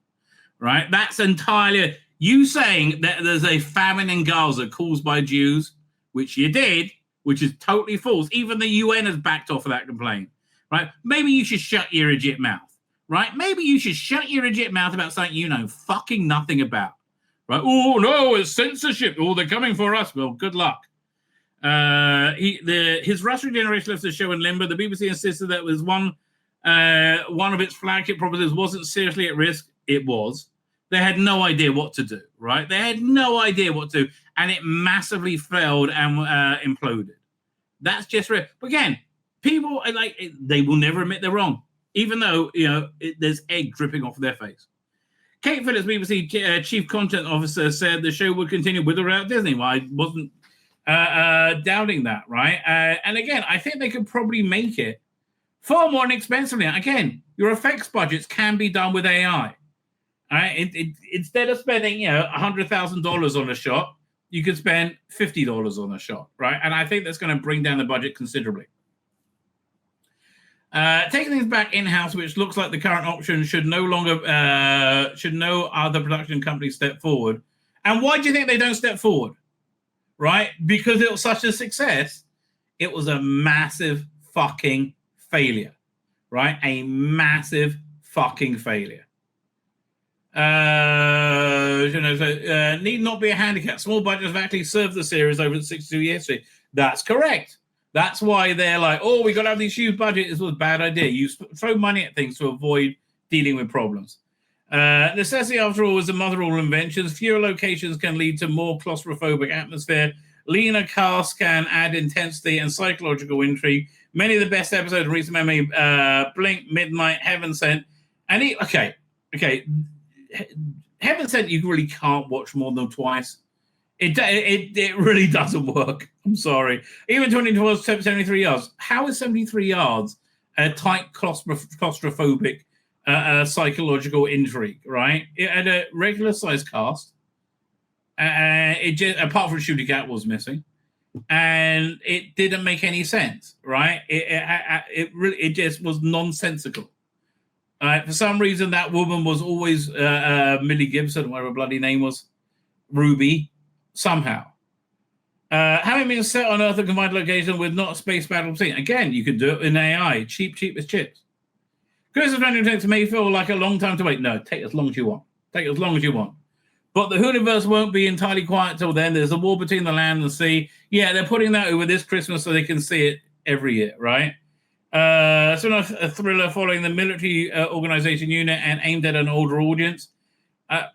right? That's entirely... You saying that there's a famine in Gaza caused by Jews, which you did, which is totally false. Even the UN has backed off of that complaint, right? Maybe you should shut your legit mouth, right? Maybe you should shut your legit mouth about something you know fucking nothing about, right? Oh, no, it's censorship. Oh, they're coming for us. Well, good luck. His Russian generation left the show in limbo. The BBC insisted that was one of its flagship properties wasn't seriously at risk. It was. They had no idea what to do, right? They had no idea what to do, and it massively failed and imploded. That's just real. But again, people are like, they will never admit they're wrong, even though there's egg dripping off their face. Kate Phillips, BBC chief content officer, said the show would continue with or without Disney. Well, I wasn't doubting that, right? And again, I think they could probably make it far more inexpensively. Again, your effects budgets can be done with AI. All right? Instead of spending, $100,000 on a shot, you could spend $50 on a shot, right? And I think that's going to bring down the budget considerably. Taking things back in-house, which looks like the current option, should no other production company step forward. And why do you think they don't step forward? Right? Because it was such a success. It was a massive fucking failure, right? A massive fucking failure. Need not be a handicap. Small budgets have actually served the series over 62 years. That's correct. That's why they're like, oh, we got to have these huge budgets. This was a bad idea. You throw money at things to avoid dealing with problems. Necessity, after all, is the mother of all inventions. Fewer locations can lead to more claustrophobic atmosphere. Leaner casts can add intensity and psychological intrigue. Many of the best episodes of recent memory, Blink, Midnight, Heaven Sent, and okay. Heaven Sent, you really can't watch more than twice. It really doesn't work. I'm sorry. Even 2012, 73 yards. How is 73 yards a tight claustrophobic psychological intrigue, right? It had a regular size cast. It just, apart from Shooty Cat was missing, and it didn't make any sense, right? It just was nonsensical. For some reason, that woman was always Millie Gibson, whatever her bloody name was, Ruby, somehow. Having been set on Earth a confined location with not a space battle scene, again, you could do it in AI, cheap as chips. Christmas 2026 may feel like a long time to wait. No, take as long as you want. Take as long as you want. But the universe won't be entirely quiet till then. There's a war between the land and the sea. Yeah, they're putting that over this Christmas so they can see it every year, right? So a thriller following the military organization unit and aimed at an older audience. I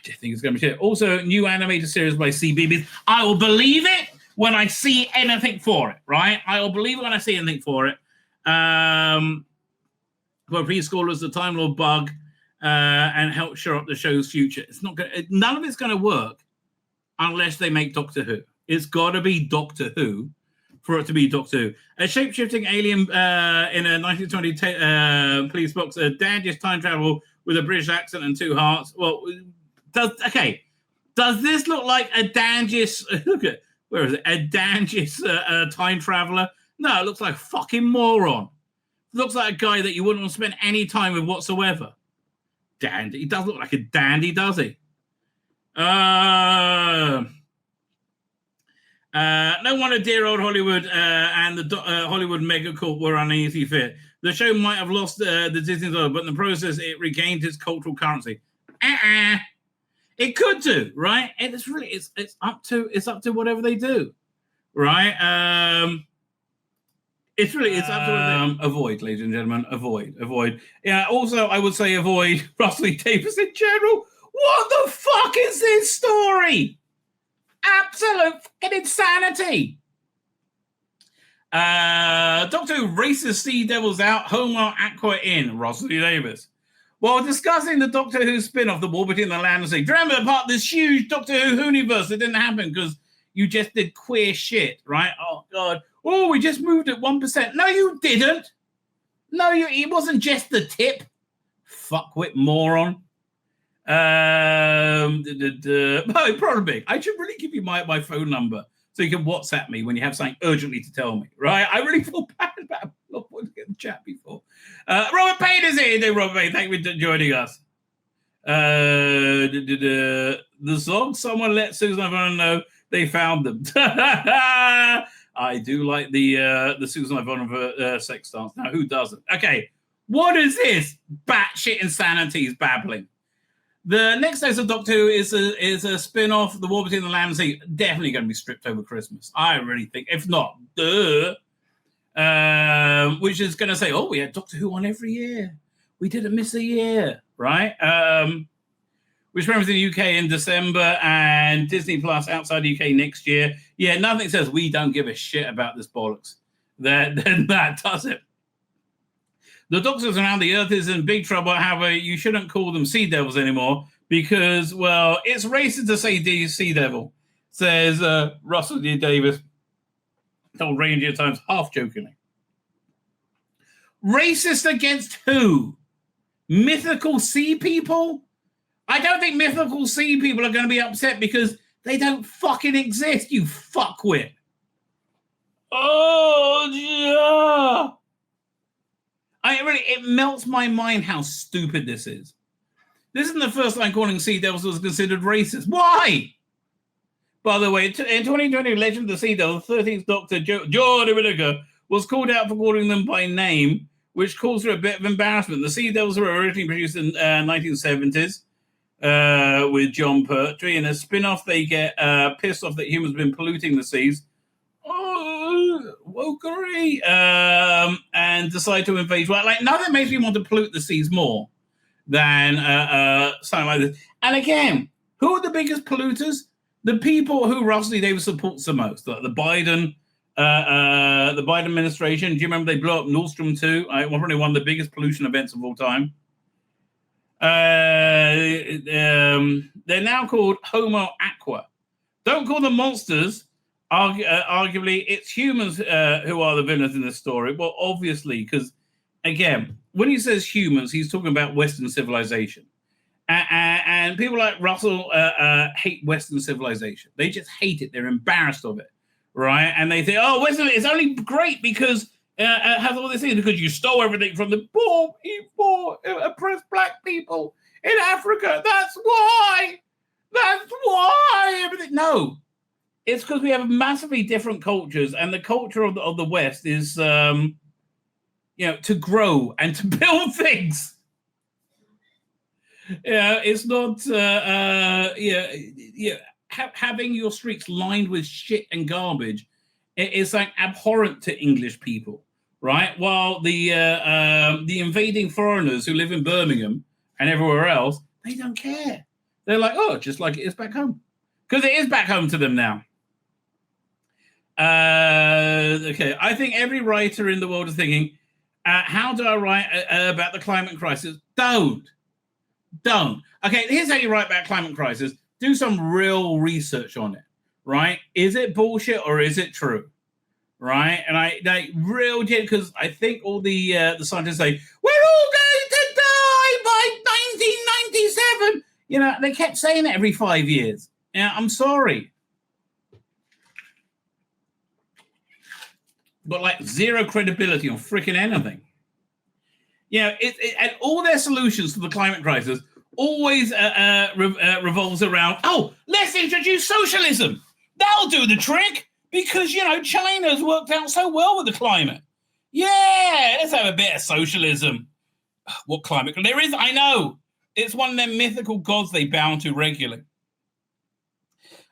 just think it's going to be shit. Also, new animated series by CBeebies. I will believe it when I see anything for it, right? I will believe it when I see anything for it. For preschoolers, the Time Lord bug and help shore up the show's future. It's not going. None of it's going to work unless they make Doctor Who. It's got to be Doctor Who for it to be Doctor Who. A shape-shifting alien in a 1920 police box, a dangerous time travel with a British accent and two hearts. Well, does this look like a dangerous? Look at where is it? A dangerous time traveler? No, it looks like a fucking moron. It looks like a guy that you wouldn't want to spend any time with whatsoever. Dandy. He does look like a dandy, does he? No wonder dear old Hollywood and the Hollywood megacorp were uneasy fit. The show might have lost the Disney dollar, but in the process, it regained its cultural currency. It could do, right? And it's really it's up to whatever they do, right? It's up to avoid, ladies and gentlemen, avoid. Yeah. Also, I would say avoid Russell Davies in general. What the fuck is this story? Absolute fucking insanity. Doctor Who races sea devils out, Homer Aqua in, Russell Davies. While discussing the Doctor Who spin-off, The War Between the Land and Sea, do you remember part of this huge Doctor Who universe that didn't happen because you just did queer shit, right? Oh, God. Oh, we just moved at 1%. No, you didn't. No, it wasn't just the tip. Fuckwit moron. Probably. I should really give you my phone number so you can WhatsApp me when you have something urgently to tell me, right? I really feel bad about not wanting to get in the chat before. Robert Payne is here. Hey, Robert Payne, thank you for joining us. The song, someone let Susan Ivana know they found them. I do like the Susan Ivana sex dance. Now, who doesn't? Okay, what is this batshit insanity is babbling? The next episode of Doctor Who is a spin-off, The War Between the Land and Sea. Definitely going to be stripped over Christmas. I really think. If not, which is going to say, oh, we had Doctor Who on every year. We didn't miss a year, right? Which premieres in the UK in December and Disney Plus outside the UK next year. Yeah, nothing says we don't give a shit about this bollocks. Then that does it. The doctors around the Earth is in big trouble. However, you shouldn't call them sea devils anymore because, well, it's racist to say sea devil, says Russell D. Davies. Told Ranger Times half jokingly. Racist against who? Mythical sea people? I don't think mythical sea people are going to be upset because they don't fucking exist, you fuckwit. Oh, yeah. It melts my mind how stupid this is. This isn't the first time calling sea devils was considered racist. Why? By the way, in 2020, Legend of the Sea Devil, the 13th Doctor, Jordan Whittaker, was called out for calling them by name, which caused her a bit of embarrassment. The Sea Devils were originally produced in 1970s with John Pertwee. In a spin-off, they get pissed off that humans have been polluting the seas. Wokery, and decide to invade. Well, like, nothing makes me want to pollute the seas more than something like this. And again, who are the biggest polluters? The people who Russell Davis supports the most, like the Biden administration. Do you remember they blew up Nord Stream 2? Probably one of the biggest pollution events of all time. They're now called Homo Aqua. Don't call them monsters. Arguably, it's humans who are the villains in this story. Well, obviously, because, again, when he says humans, he's talking about Western civilization. And people like Russell hate Western civilization. They just hate it. They're embarrassed of it, right? And they think, oh, Western is only great because it has all these things, because you stole everything from the poor people, oppressed black people in Africa. That's why. That's why. Everything. No. It's because we have massively different cultures, and the culture of the West is, to grow and to build things. It's not, having your streets lined with shit and garbage. It's like abhorrent to English people, right? While the invading foreigners who live in Birmingham and everywhere else, they don't care. They're like, oh, just like it is back home, because it is back home to them now. Okay, I think every writer in the world is thinking, how do I write about the climate crisis? Don't. Okay, here's how you write about climate crisis. Do some real research on it, right? Is it bullshit or is it true, right? And because I think all the scientists say, we're all going to die by 1997. They kept saying it every 5 years. I'm sorry. But like zero credibility on freaking anything. And all their solutions to the climate crisis always revolves around, let's introduce socialism. That'll do the trick, because, China's worked out so well with the climate. Yeah, let's have a bit of socialism. What climate? There is, I know. It's one of them mythical gods they bow to regularly.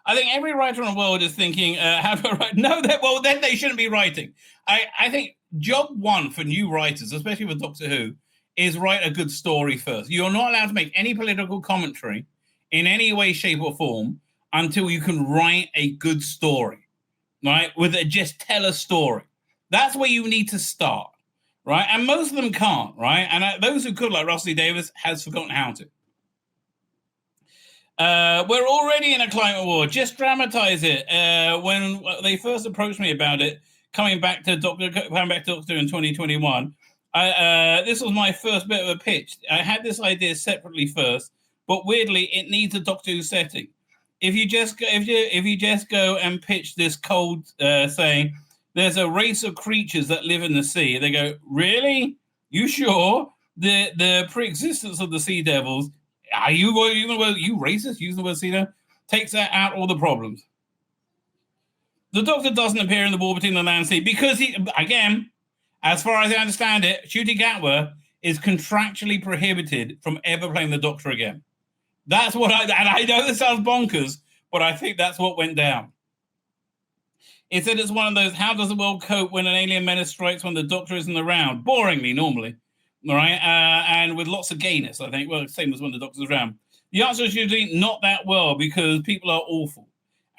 I think every writer in the world is thinking, how do I write? No, then they shouldn't be writing. I think job one for new writers, especially with Doctor Who, is write a good story first. You're not allowed to make any political commentary in any way, shape, or form until you can write a good story, right? Just tell a story. That's where you need to start, right? And most of them can't, right? And those who could, like Russell Davis, has forgotten how to. We're already in a climate war. Just dramatize it. When they first approached me about it, coming back to Doctor in 2021, this was my first bit of a pitch. I had this idea separately first, but weirdly, it needs a Doctor Who setting. If you just go and pitch this cold saying there's a race of creatures that live in the sea, they go, really? You sure? The pre-existence of the sea devils. Are you racist using the word sea devil? Takes out all the problems. The Doctor doesn't appear in the war between the land and sea because he, again, as far as I understand it, Ncuti Gatwa is contractually prohibited from ever playing the Doctor again. That's what and I know this sounds bonkers, but I think that's what went down. It said it's one of those, how does the world cope when an alien menace strikes when the Doctor isn't around? Boringly, normally. All right, and with lots of gayness, I think. Well, same as when the Doctor's around. The answer is usually not that well, because people are awful.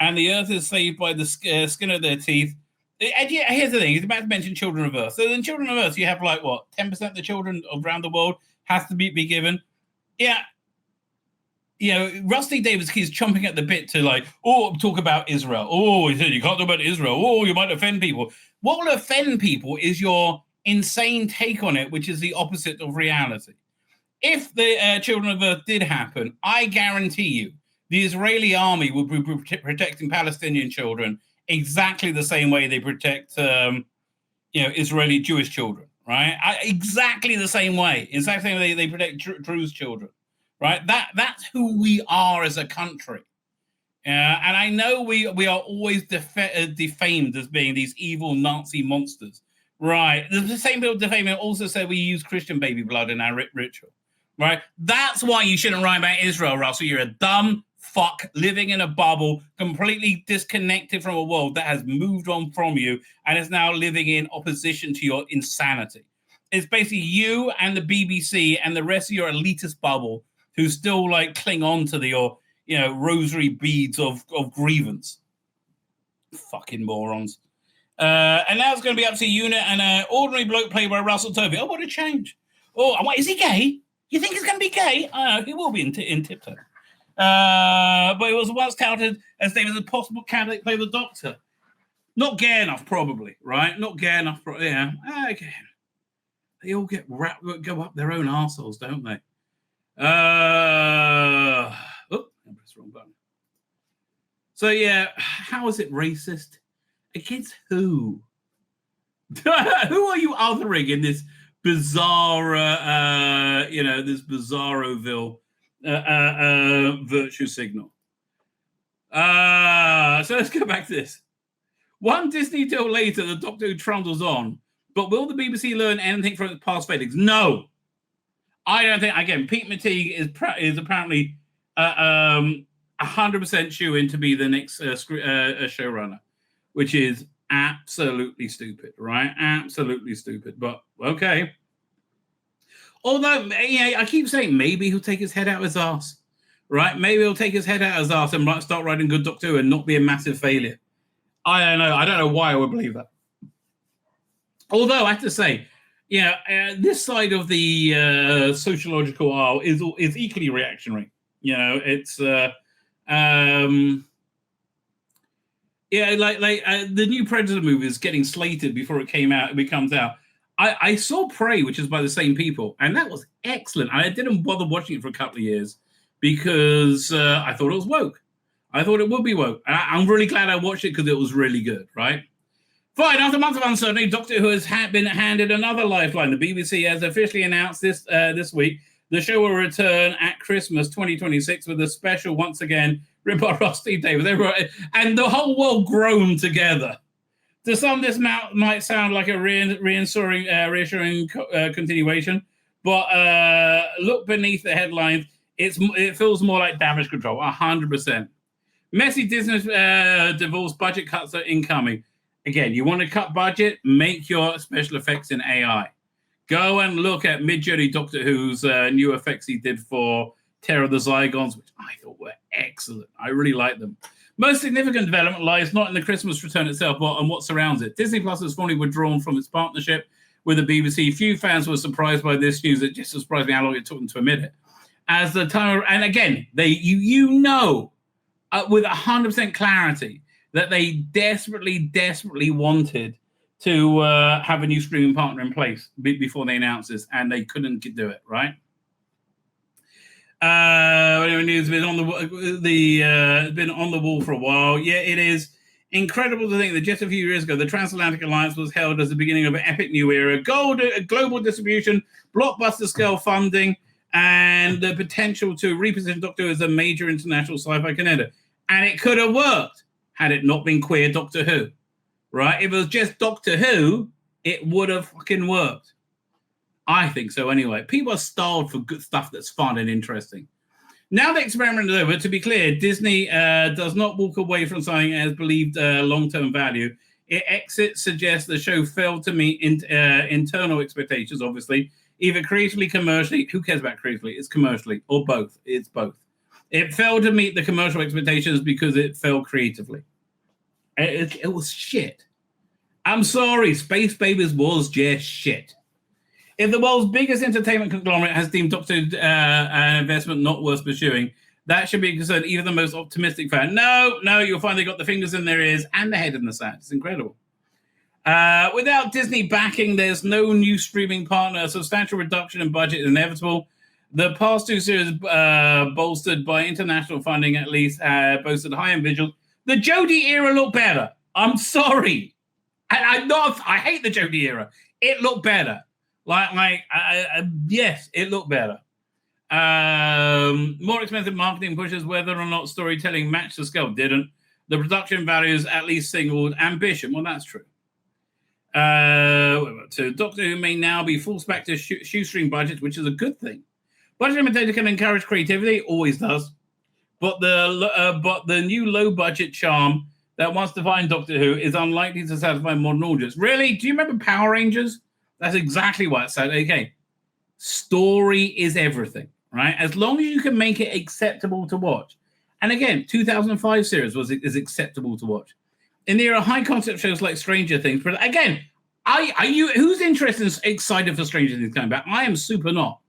And the Earth is saved by the skin of their teeth. And yeah, here's the thing. He's about to mention Children of Earth. So in Children of Earth, you have 10% of the children around the world has to be given. Yeah. Rusty Davis keeps chomping at the bit to talk about Israel. Oh, he said you can't talk about Israel. Oh, you might offend people. What will offend people is your insane take on it, which is the opposite of reality. If the Children of Earth did happen, I guarantee you the Israeli army would be protecting Palestinian children exactly the same way they protect Israeli Jewish children, right? Exactly the same way. Exactly the same way they protect Druze children, right? That's who we are as a country. And I know we are always defamed as being these evil Nazi monsters. Right. The same people defaming also said we use Christian baby blood in our ritual. Right. That's why you shouldn't write about Israel, Russell. You're a dumb fuck living in a bubble, completely disconnected from a world that has moved on from you and is now living in opposition to your insanity. It's basically you and the BBC and the rest of your elitist bubble who still like cling on to your rosary beads of grievance. Fucking morons. And now it's going to be up to Unit and an ordinary bloke played by Russell Tovey. Oh, what a change. Oh, what, is he gay? You think he's going to be gay? I don't know, he will be in Tiptoe. But it was once touted as named as a possible candidate to play the Doctor. Not gay enough, probably, right? Not gay enough, yeah. Again, they all go up their own arseholes, don't they? I pressed the wrong button. So, yeah, how is it racist? Against who? Who are you othering in this bizarre, this bizarroville virtue signal? So let's go back to this. One Disney deal later, the Doctor Who trundles on. But will the BBC learn anything from its past failings? No. I don't think. Again, Pete McTeague is apparently 100% shoe-in to be the next showrunner, which is absolutely stupid, right? Absolutely stupid. But okay. Although, I keep saying maybe he'll take his head out of his ass, right? Maybe he'll take his head out of his ass and start writing good Doctor Who and not be a massive failure. I don't know. I don't know why I would believe that. Although I have to say, this side of the sociological aisle is equally reactionary. It's the new Predator movie is getting slated before it comes out. I saw Prey, which is by the same people, and that was excellent. I didn't bother watching it for a couple of years because I thought it was woke. I thought it would be woke. I'm really glad I watched it because it was really good, right? Fine, after months of uncertainty, Doctor Who has been handed another lifeline. The BBC has officially announced this week the show will return at Christmas 2026 with a special, once again, written by Rusty Davies. And the whole world groaned together. To some, this might sound like a reassuring continuation, but look beneath the headlines. It feels more like damage control, 100%. Messy Disney divorce, budget cuts are incoming. Again, you want to cut budget? Make your special effects in AI. Go and look at Mid-Journey Doctor Who's new effects he did for Terror of the Zygons, which I thought were excellent. I really like them. Most significant development lies not in the Christmas return itself, but on what surrounds it. Disney Plus has formally withdrawn from its partnership with the BBC. Few fans were surprised by this news. It just surprised me how long it took them to admit it. As the time, and again, with 100% clarity that they desperately wanted to have a new streaming partner in place before they announced this, and they couldn't do it, right? News been on the wall for a while. Yeah, it is incredible to think that just a few years ago, the Transatlantic Alliance was held as the beginning of an epic new era, global distribution, blockbuster scale funding, and the potential to reposition Doctor Who as a major international sci-fi contender. And it could have worked had it not been queer Doctor Who, right? If it was just Doctor Who, it would have fucking worked. I think so anyway. People are starved for good stuff that's fun and interesting. Now the experiment is over, to be clear, Disney does not walk away from something as believed long-term value. Its exit suggests the show failed to meet internal expectations, obviously, either creatively, commercially. Who cares about creatively? It's commercially, or both. It's both. It failed to meet the commercial expectations because it failed creatively. It was shit. I'm sorry, Space Babies was just shit. If the world's biggest entertainment conglomerate has deemed Doctor Who an investment not worth pursuing, that should be concerned even the most optimistic fan. No, you'll find they got the fingers in their ears and the head in the sand. It's incredible. Without Disney backing, there's no new streaming partner. A substantial reduction in budget is inevitable. The past two series, bolstered by international funding at least, boasted high-end visuals. The Jodie era looked better. I'm sorry. I hate the Jodie era. It looked better. Yes, it looked better. More expensive marketing pushes, whether or not storytelling matched the scale, didn't. The production values at least signaled ambition. Well, that's true. So Doctor Who may now be forced back to shoestring budgets, which is a good thing. Budget limitation can encourage creativity, always does. But the new low-budget charm that once defined Doctor Who is unlikely to satisfy modern audience. Really? Do you remember Power Rangers? That's exactly what it said. Okay, story is everything, right? As long as you can make it acceptable to watch. And again, 2005 series is acceptable to watch. In the era of high concept shows like Stranger Things, but again, who's interested and excited for Stranger Things coming back? I am super not.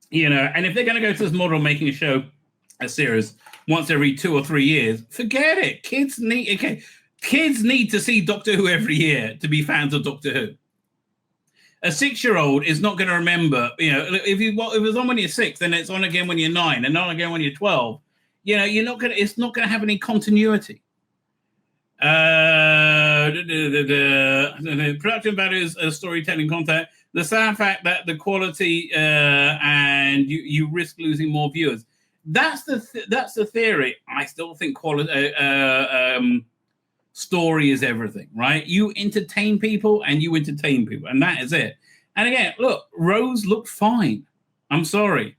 You know, and if they're going to go to this model of making a series once every 2 or 3 years, forget it. Kids need to see Doctor Who every year to be fans of Doctor Who. A 6-year-old is not going to remember, you know, if it was on when you're 6, then it's on again when you're 9, and on again when you're 12. You know, it's not going to have any continuity. Production values, storytelling content. The sad fact that the quality and you risk losing more viewers. That's the theory. I still think story is everything, right? You entertain people, and that is it. And again, look, Rose looked fine. I'm sorry.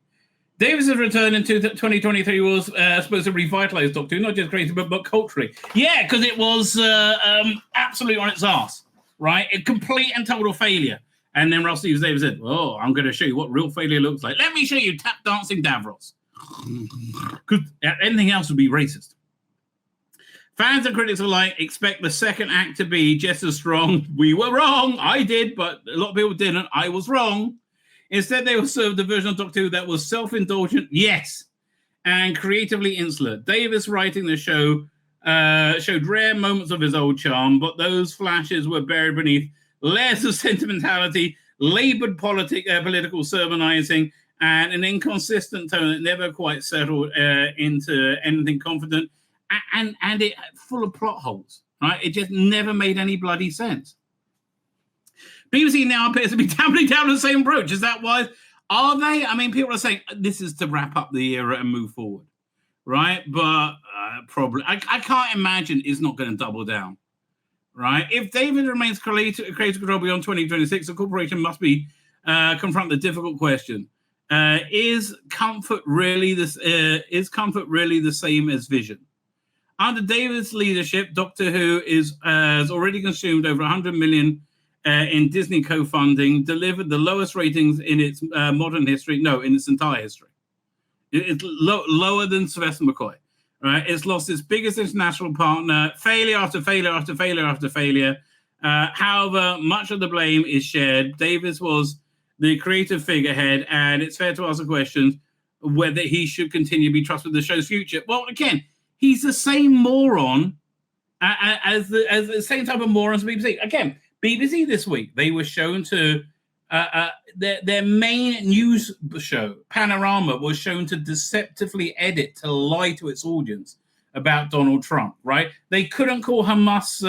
Davies' return in 2023 was supposed to revitalize Doctor Who, not just creatively, but culturally. Yeah, because it was absolutely on its ass, right? A complete and total failure. And then Ross Stevens Davies said, "Oh, I'm going to show you what real failure looks like. Let me show you tap dancing Davros." Because anything else would be racist. Fans and critics alike expect the second act to be just as strong. We were wrong. I did, but a lot of people didn't. I was wrong. Instead, they were served a version of Doctor Who that was self-indulgent, yes, and creatively insular. Davies writing the show showed rare moments of his old charm, but those flashes were buried beneath layers of sentimentality, labored political sermonizing, and an inconsistent tone that never quite settled into anything confident, and it full of plot holes, right? It just never made any bloody sense. BBC now appears to be doubling down on the same approach. Is that why? Are they? I mean, people are saying this is to wrap up the era and move forward, right? But probably, I can't imagine it's not going to double down, right? If David remains creative control beyond 2026, the corporation must be confront the difficult question: is comfort really the same as vision? Under David's leadership, Doctor Who has already consumed over 100 million in Disney co-funding, delivered the lowest ratings in its modern history. No, in its entire history. It's lower than Sylvester McCoy. Right? It's lost its biggest international partner, failure after failure after failure after failure. However, much of the blame is shared. Davies was the creative figurehead, and it's fair to ask the question whether he should continue to be trusted with the show's future. Well, again, he's the same moron as the same type of moron as BBC. Again, BBC this week, they were shown to their main news show, Panorama, was shown to deceptively edit to lie to its audience about Donald Trump, right? They couldn't call Hamas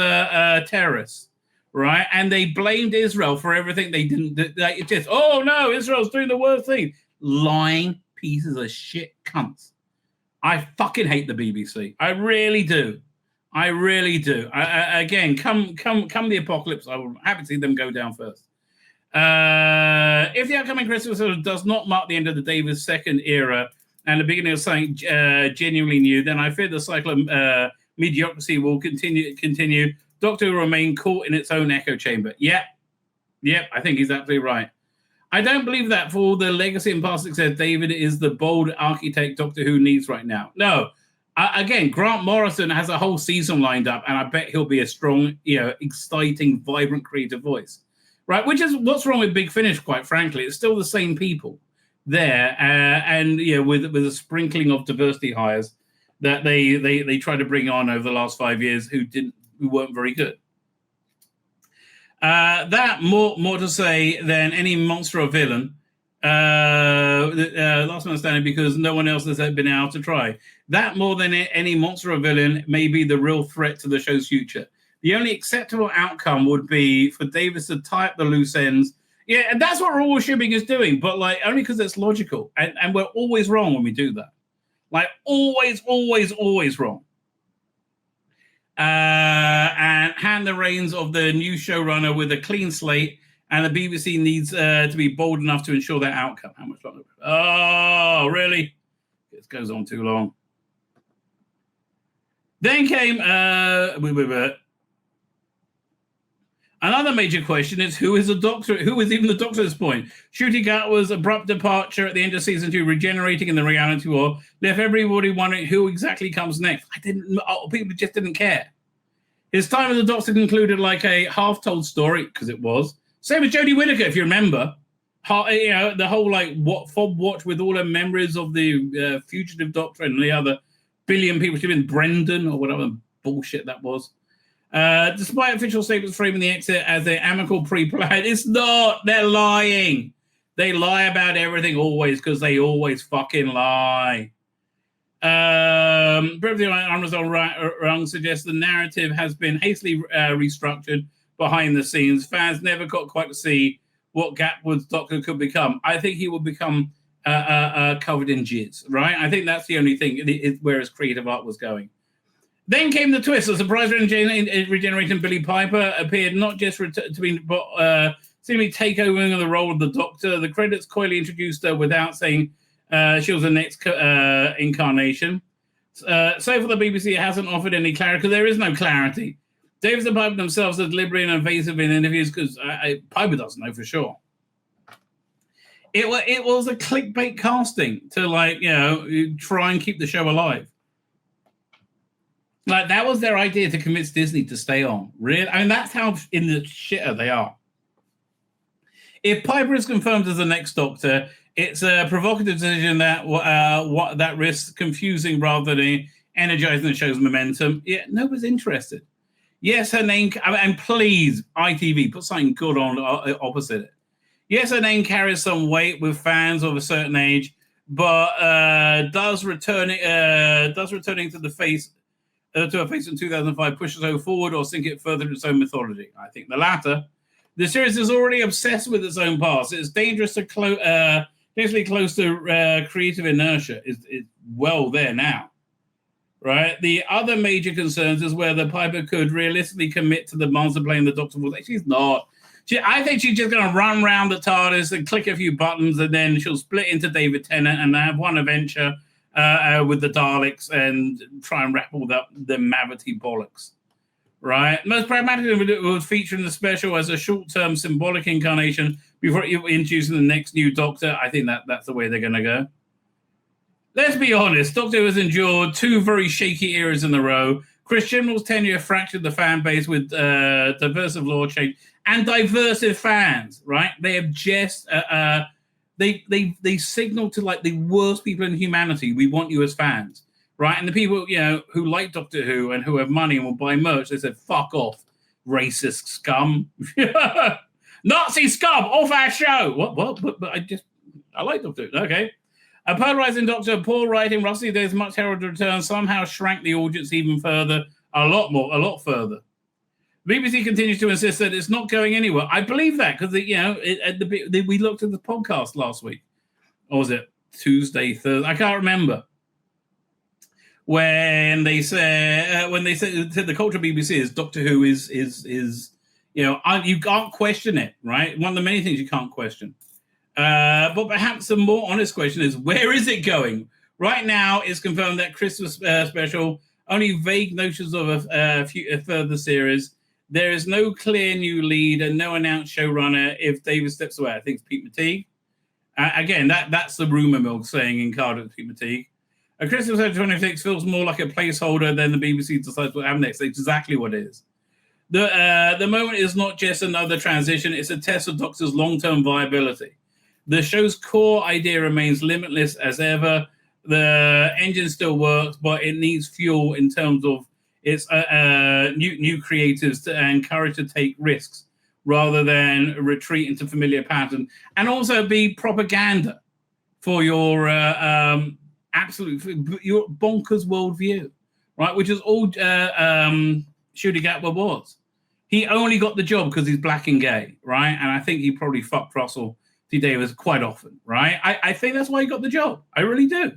terrorists, right? And they blamed Israel for everything they didn't. It just, oh no, Israel's doing the worst thing. Lying pieces of shit cunts. I fucking hate the BBC. I really do. I really do. Again, come the apocalypse, I will happy to see them go down first. If the upcoming Christmas does not mark the end of the Davies second era and the beginning of something genuinely new, then I fear the cycle of mediocrity will continue. Doctor Who will remain caught in its own echo chamber. Yep, I think he's absolutely right. I don't believe that for all the legacy and past success, David is the bold architect Doctor Who needs right now. No. Again, Grant Morrison has a whole season lined up, and I bet he'll be a strong, exciting, vibrant, creative voice, right? Which is what's wrong with Big Finish, quite frankly. It's still the same people there, and with a sprinkling of diversity hires that they tried to bring on over the last 5 years who weren't very good. That more to say than any monster or villain. Last man standing, because no one else has been able to try. That more than any monster or villain may be the real threat to the show's future. The only acceptable outcome would be for Davies to tie up the loose ends. Yeah, and that's what Raw Shipping is doing, but only because it's logical. And we're always wrong when we do that. Always wrong. And hand the reins of the new showrunner with a clean slate, and the BBC needs to be bold enough to ensure that outcome. How much longer? Oh, really? This goes on too long. Then came... Another major question is who is the Doctor? Who is even the Doctor at this point? Ncuti Gatwa's abrupt departure at the end of season 2, regenerating in the reality war, left everybody wondering who exactly comes next. People just didn't care. His time as the Doctor concluded like a half-told story, because it was. Same as Jodie Whittaker, if you remember. The whole fob watch with all her memories of the fugitive Doctor and the other billion people. She'd been Brendan or whatever bullshit that was. Despite official statements framing the exit as an amicable pre-plan, it's not. They're lying. They lie about everything always because they always fucking lie. Brevity Unresolved Wrong suggests the narrative has been hastily restructured behind the scenes. Fans never got quite to see what Gatwood's Doctor could become. I think he will become covered in jizz, right? I think that's the only thing where his creative art was going. Then came the twist. The surprise regenerating Billie Piper appeared not just but seemingly take over the role of the Doctor. The credits coyly introduced her without saying she was the next incarnation. So far, the BBC hasn't offered any clarity because there is no clarity. Davies and Piper themselves are deliberate and evasive in interviews because Piper doesn't know for sure. It was a clickbait casting to try and keep the show alive. That was their idea to convince Disney to stay on. Really, I mean that's how in the shitter they are. If Piper is confirmed as the next Doctor, it's a provocative decision that risks confusing rather than energizing the show's momentum. Yeah, nobody's interested. Yes, her name, and please, ITV, put something good on opposite it. Yes, her name carries some weight with fans of a certain age, but does returning to the face to a face in 2005 push us forward or sink it further in its own mythology? I think the latter. The series is already obsessed with its own past. It's dangerously close to creative inertia. It's well there now. Right. The other major concerns is whether Piper could realistically commit to the demands of playing the Doctor. She's not. I think she's just going to run around the TARDIS and click a few buttons, and then she'll split into David Tennant and have one adventure with the Daleks and try and wrap all the Mavity bollocks. Right. Most pragmatically, it would feature in the special as a short-term symbolic incarnation before introducing the next new Doctor. I think that's the way they're going to go. Let's be honest, Doctor Who has endured 2 very shaky eras in a row. Chris Chibnall's tenure fractured the fan base with diversive law change and diversive fans, right? They have just they signal to the worst people in humanity, we want you as fans, right? And the people who like Doctor Who and who have money and will buy merch, they said, "Fuck off, racist scum, Nazi scum, off our show." What? But I like Doctor Who. Okay. A polarizing Doctor, poor writing, rusty days, much heralded return somehow shrank the audience even further, a lot further. BBC continues to insist that it's not going anywhere. I believe that because we looked at the podcast last week, or was it Tuesday, Thursday? I can't remember. When they said the culture of BBC is Doctor Who is you can't question it, right? One of the many things you can't question. But perhaps a more honest question is, where is it going? Right now, it's confirmed that Christmas special, only vague notions of a further series. There is no clear new lead and no announced showrunner if David steps away. I think it's Pete McTeague. Again, that's the rumor mill saying in Cardiff, Pete McTeague. A Christmas episode 26 feels more like a placeholder than the BBC decides what happens next. It's exactly what it is. The moment is not just another transition. It's a test of Doctor's long-term viability. The show's core idea remains limitless as ever. The engine still works, but it needs fuel in terms of its new creatives and courage to take risks rather than retreat into familiar patterns, and also be propaganda for your your bonkers worldview, right? Which is all Ncuti Gatwa was. He only got the job because he's black and gay, right? And I think he probably fucked Russell T. Davies quite often, right? I think that's why he got the job. I really do.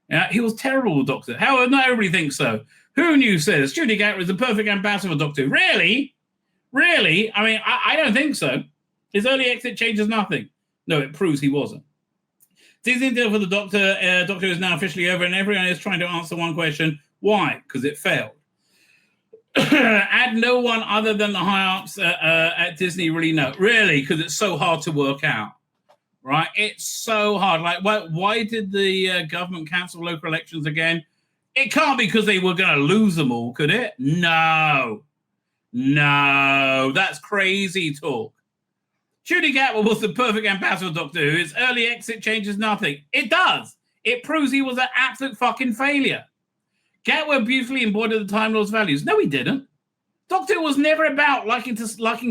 Yeah, he was terrible, Doctor. However, not everybody thinks so. Who knew says Ncuti Gatwa is the perfect ambassador for Doctor Who. Really? Really? I mean, I don't think so. His early exit changes nothing. No, it proves he wasn't. Season deal for the Doctor. Doctor is now officially over, and everyone is trying to answer one question: why? Because it failed. Add no one other than the high-ups at Disney really know. Really, because it's so hard to work out. Right? It's so hard. Like, why did the government cancel local elections again? It can't be because they were going to lose them all, could it? No. That's crazy talk. Judy Gatwell was the perfect ambassador of Doctor Who. His early exit changes nothing. It does. It proves he was an absolute fucking failure. Gatwell beautifully embodied the Time Lord's values. No, he didn't. Doctor Who was never about liking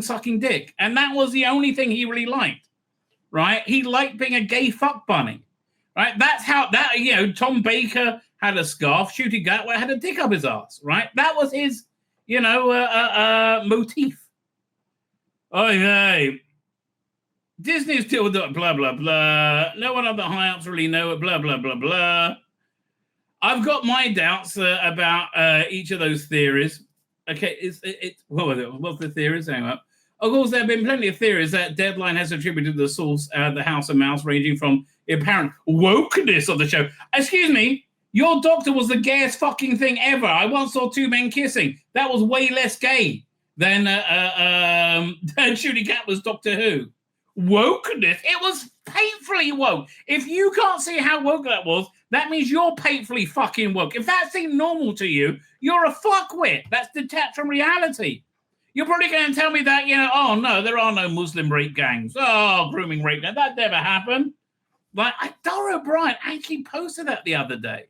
sucking dick. And that was the only thing he really liked. Right? He liked being a gay fuck bunny. Right? That's how Tom Baker had a scarf. Shooty Gatwell had a dick up his ass. Right? That was his, motif. Okay. Disney's still with blah, blah, blah. No one of the high-ups really know it, blah, blah, blah, blah. I've got my doubts about each of those theories. Okay, what's the theories? Hang on. Of course, there have been plenty of theories that Deadline has attributed the source, the House of Mouse, ranging from the apparent wokeness of the show. Excuse me, your Doctor was the gayest fucking thing ever. I once saw two men kissing. That was way less gay than Shooty Gatwell's Doctor Who. Wokeness. It was painfully woke. If you can't see how woke that was, that means you're painfully fucking woke. If that seemed normal to you, you're a fuckwit. That's detached from reality. You're probably going to tell me that, oh no, there are no Muslim rape gangs. Oh, grooming rape gangs. That never happened. Like, Dara O'Brien actually posted that the other day.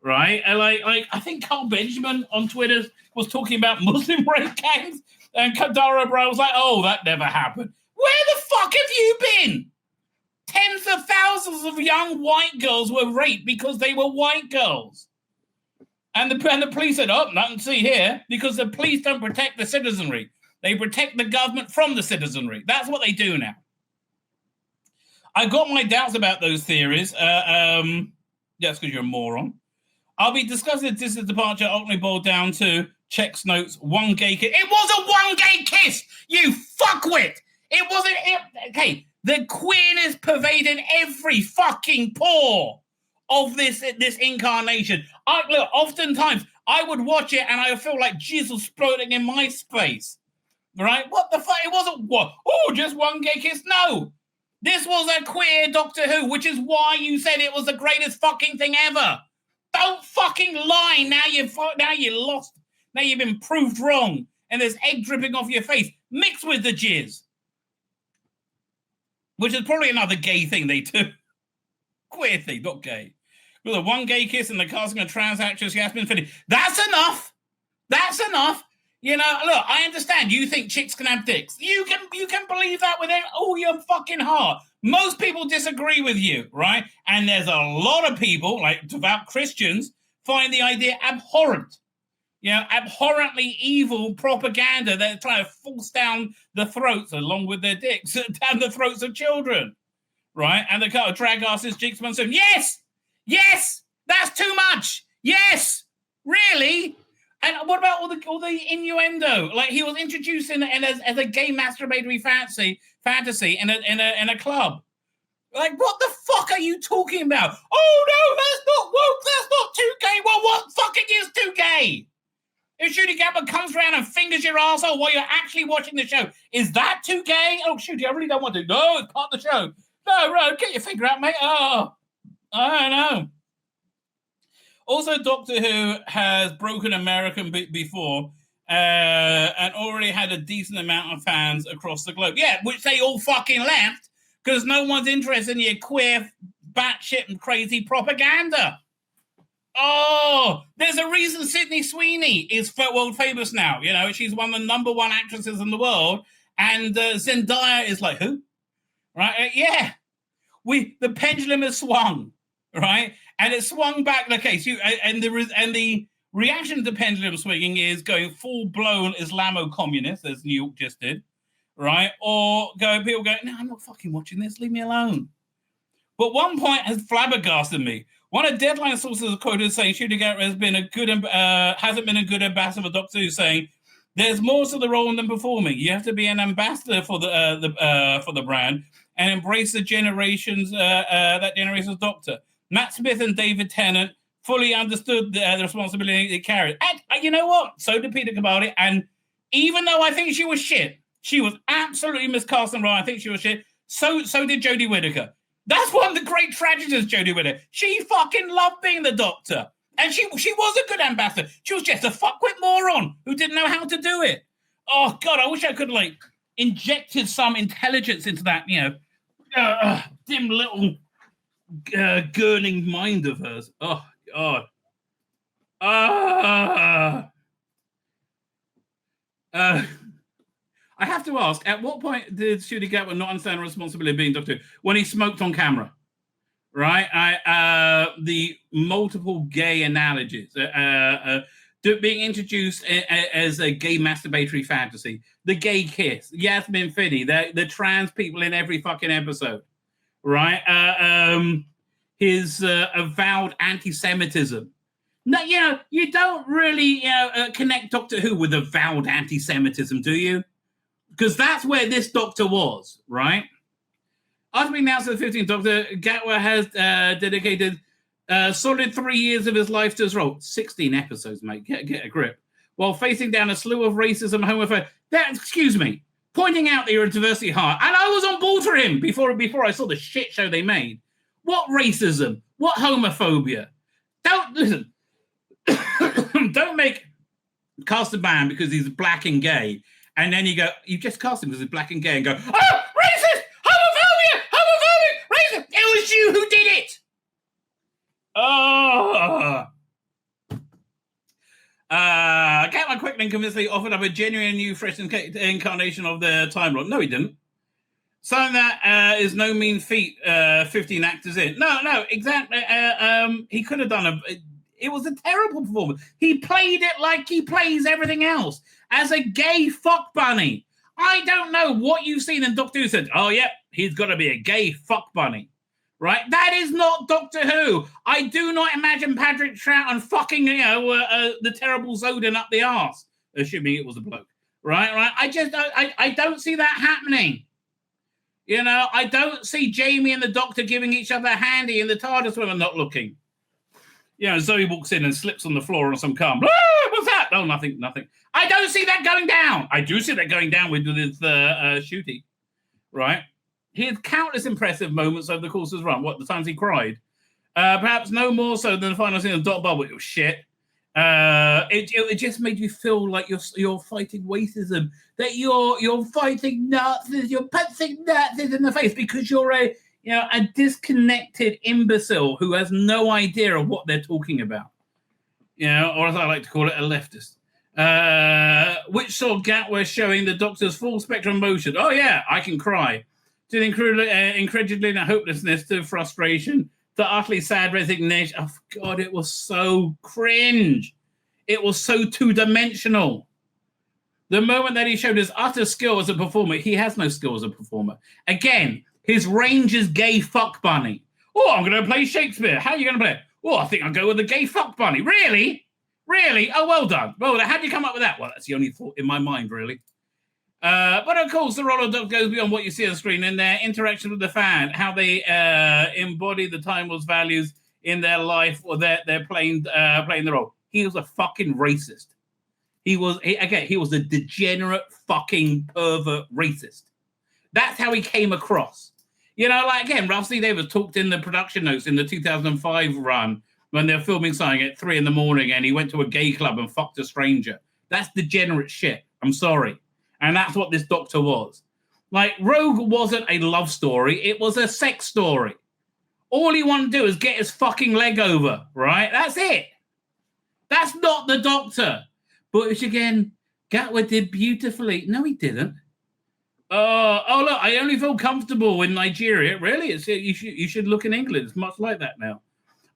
Right? And I think Carl Benjamin on Twitter was talking about Muslim rape gangs, and Dara O'Brien was like, oh, that never happened. Where the fuck have you been? Tens of thousands of young white girls were raped because they were white girls. And the police said, oh, nothing to see here, because the police don't protect the citizenry. They protect the government from the citizenry. That's what they do now. I got my doubts about those theories. That's because you're a moron. I'll be discussing Disney's departure ultimately boiled down to checks notes, one gay kiss. It was a one gay kiss, you fuckwit! It wasn't it. Okay, the queerness pervading every fucking pore of this incarnation. Look, oftentimes I would watch it and I would feel like jizz was exploding in my space. Right? What the fuck? It wasn't what? Oh, just one gay kiss? No. This was a queer Doctor Who, which is why you said it was the greatest fucking thing ever. Don't fucking lie. Now you're lost. Now you've been proved wrong. And there's egg dripping off your face mixed with the jizz. Which is probably another gay thing they do. Queer thing, not gay. With a one gay kiss and the casting of trans actress Yasmin Finney. That's enough. That's enough. Look, I understand you think chicks can have dicks. You can believe that with all your fucking heart. Most people disagree with you, right? And there's a lot of people, like devout Christians, find the idea abhorrent. Abhorrently evil propaganda that try to force down the throats, along with their dicks, down the throats of children, right? And they kind of drag asses, jigs, and saying, yes, that's too much. Yes, really. And what about all the innuendo? Like he was introduced as a gay masturbatory fantasy in a club. Like, what the fuck are you talking about? Oh no, that's not woke. That's not too gay. Well, what fucking is too gay? If Shooty Gatwell comes around and fingers your arsehole while you're actually watching the show, is that too gay? Oh, Shooty, I really don't want to. No, it's part of the show. No, get your finger out, mate. Oh, I don't know. Also, Doctor Who has broken American before and already had a decent amount of fans across the globe. Yeah, which they all fucking left because no one's interested in your queer, batshit and crazy propaganda. Oh, there's a reason Sydney Sweeney is world famous now. She's one of the number one actresses in the world. And Zendaya is like, who? Right? Yeah. The pendulum has swung, right? And it swung back. Okay, so the reaction to pendulum swinging is going full-blown Islamo-communist, as New York just did, right? Or people go, no, I'm not fucking watching this. Leave me alone. But one point has flabbergasted me. One of Deadline sources quoted saying Shooty Gatwell hasn't been a good ambassador for Doctor Who, saying there's more to the role than performing. You have to be an ambassador for the brand and embrace the generation's Doctor. Matt Smith and David Tennant fully understood the responsibility it carried. And you know what? So did Peter Capaldi. And even though I think she was shit, she was absolutely miscast and wrong. I think she was shit. So did Jodie Whittaker. That's one of the great tragedies, Jodie Whittaker. She fucking loved being the Doctor. And she was a good ambassador. She was just a fuckwit moron who didn't know how to do it. Oh, God, I wish I could, like, injected some intelligence into that, dim little gurning mind of hers. Oh, God. I have to ask, at what point did Ncuti Gatwa not understand the responsibility of being Doctor Who? When he smoked on camera, right? The multiple gay analogies, being introduced as a gay masturbatory fantasy, the gay kiss, Yasmin Finney, the trans people in every fucking episode, right? His avowed anti-Semitism. No, you don't really connect Doctor Who with avowed anti-Semitism, do you? Because that's where this Doctor was, right? After being announced as the 15th Doctor, Gatwa has dedicated solid 3 years of his life to his role. 16 episodes, mate. Get a grip. While facing down a slew of racism, homophobia. Excuse me. Pointing out that you're a diversity heart. And I was on board for him before I saw the shit show they made. What racism? What homophobia? Listen. Don't cast a man because he's black and gay. And then you just cast him because he's black and gay and go, oh, racist, homophobia, homophobic, racist. It was you who did it. Oh. Gatwa quickly and convincingly offered up a genuine new, fresh incarnation of the Time Lord. No, he didn't. Something that is no mean feat 15 actors in. No, exactly. He could have done it was a terrible performance. He played it like he plays everything else, as a gay fuck bunny. I don't know what you've seen in Doctor Who said, oh, yep, he's got to be a gay fuck bunny, right? That is not Doctor Who. I do not imagine Patrick Troughton fucking, the terrible Zoden up the arse, assuming it was a bloke, right? I don't see that happening. I don't see Jamie and the Doctor giving each other a handy in the TARDIS when I'm not looking. Zoe walks in and slips on the floor on some calm. Ah, what's that? Oh, nothing. I don't see that going down. I do see that going down with Ncuti, right? He had countless impressive moments over the course of his run. What, the times he cried? Perhaps no more so than the final scene of Dot Bubble. It was shit. It just made you feel like you're fighting racism, that you're fighting Nazis, you're punching Nazis in the face because you're a disconnected imbecile who has no idea of what they're talking about. Or as I like to call it, a leftist. Which saw Gatwa showing the Doctor's full spectrum emotion. Oh, yeah, I can cry. To the incredulity and hopelessness, to frustration, to utterly sad resignation. Oh, God, it was so cringe. It was so two-dimensional. The moment that he showed his utter skill as a performer, he has no skill as a performer. Again, his range is gay fuck bunny. Oh, I'm going to play Shakespeare. How are you going to play it? Oh, I think I'll go with the gay fuck bunny. Really? Oh, well done. Well, how did you come up with that? Well, that's the only thought in my mind, really. But of course, the role of Doctor goes beyond what you see on the screen in their interaction with the fan, how they embody the Time Lord's values in their life, or they're playing the role. He was a fucking racist. He was a degenerate fucking pervert racist. That's how he came across. Again, Ralph C. Davis talked in the production notes in the 2005 run when they were filming something at 3 a.m. and he went to a gay club and fucked a stranger. That's degenerate shit. I'm sorry. And that's what this Doctor was. Rogue wasn't a love story. It was a sex story. All he wanted to do is get his fucking leg over, right? That's it. That's not the Doctor. But which, again, Gatwa did beautifully. No, he didn't. Look, I only feel comfortable in Nigeria. Really? You should look in England. It's much like that now.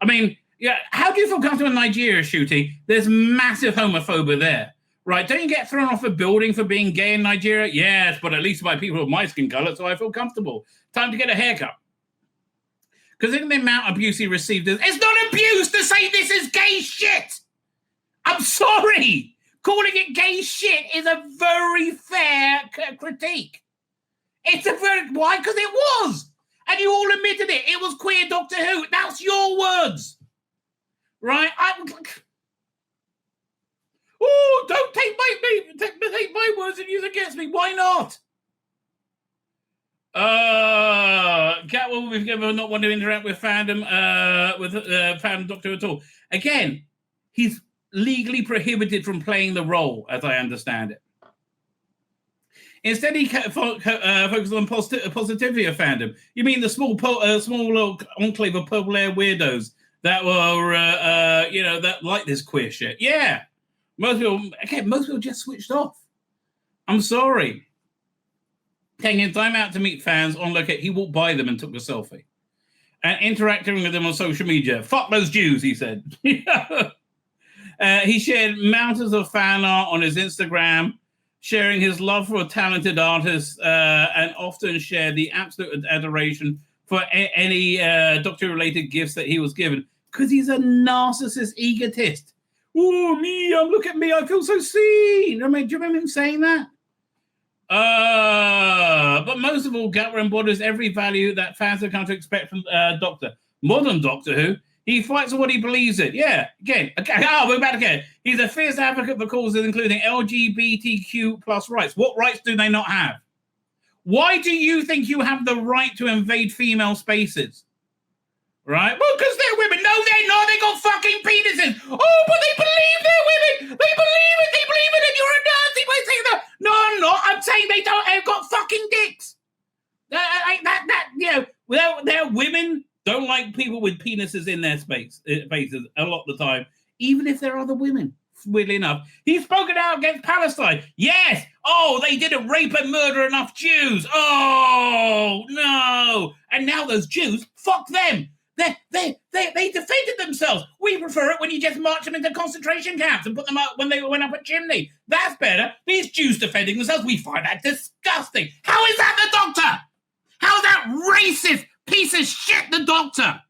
I mean, yeah, how do you feel comfortable in Nigeria, Ncuti? There's massive homophobia there. Right, don't you get thrown off a building for being gay in Nigeria? Yes, but at least by people of my skin color, so I feel comfortable. Time to get a haircut. Because in the amount of abuse he received, it's not abuse to say this is gay shit. I'm sorry. Calling it gay shit is a very fair critique. Why? Because it was. And you all admitted it. It was queer Doctor Who. That's your words. right? Oh, don't take my words and use against me. Why not? Catwoman we've given not want to interact with fandom Doctor at all. Again, he's legally prohibited from playing the role, as I understand it. Instead, he focuses on positivity of fandom. You mean the small little enclave of purple-haired weirdos that were, that like this queer shit? Yeah. Most people just switched off. I'm sorry. Taking time out to meet fans on location, he walked by them and took a selfie. And interacting with them on social media. Fuck those Jews, he said. He shared mountains of fan art on his Instagram, sharing his love for talented artists, and often shared the absolute adoration for any Doctor-related gifts that he was given. Because he's a narcissist egotist. Oh, me, look at me, I feel so seen. I mean, do you remember him saying that? But most of all, Gatwa embodies every value that fans have come to expect from Doctor. Modern Doctor Who, he fights for what he believes in. Yeah, again. We're back again. He's a fierce advocate for causes including LGBTQ plus rights. What rights do they not have? Why do you think you have the right to invade female spaces? Right? Well, because they're women. No, they're not. They got fucking penises. Oh, but they believe they're women. They believe it. They believe it. And you're a Nazi by saying that. No, I'm not. I'm saying they don't have got fucking dicks. They're women don't like people with penises in their faces a lot of the time, even if they're other women. Weirdly enough, he's spoken out against Palestine. Yes. Oh, they didn't rape and murder enough Jews. Oh no! And now those Jews, fuck them. They defended themselves. We prefer it when you just march them into concentration camps and put them out when they went up a chimney. That's better. These Jews defending themselves, we find that disgusting. How is that the Doctor? How is that racist piece of shit the Doctor?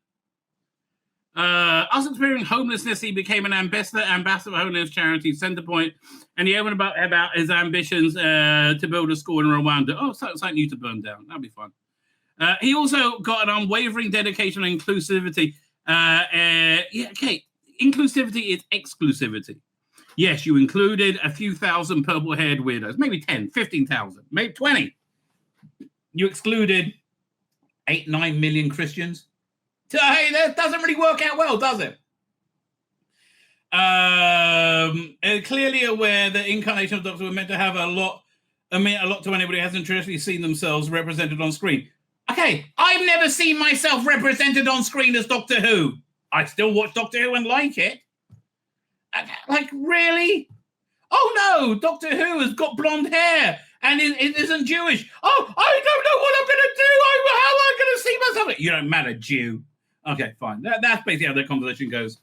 Us experiencing homelessness, he became an ambassador for homeless charity Centrepoint, and he opened about his ambitions to build a school in Rwanda. Oh, something new to burn down. That'd be fun. He also got an unwavering dedication and inclusivity. Inclusivity is exclusivity. Yes, you included a few thousand purple-haired weirdos, maybe 10, 15,000, maybe 20. You excluded 8-9 million Christians. Hey, that doesn't really work out well, does it? Clearly aware that incarnation of Doctor were meant to have a lot to anybody who hasn't traditionally seen themselves represented on screen. Okay, I've never seen myself represented on screen as Doctor Who. I still watch Doctor Who and like it. Like, really? Oh no, Doctor Who has got blonde hair and it isn't Jewish. Oh, I don't know what I'm going to do. How am I going to see myself? You don't matter, Jew. Okay, fine. That's basically how the conversation goes.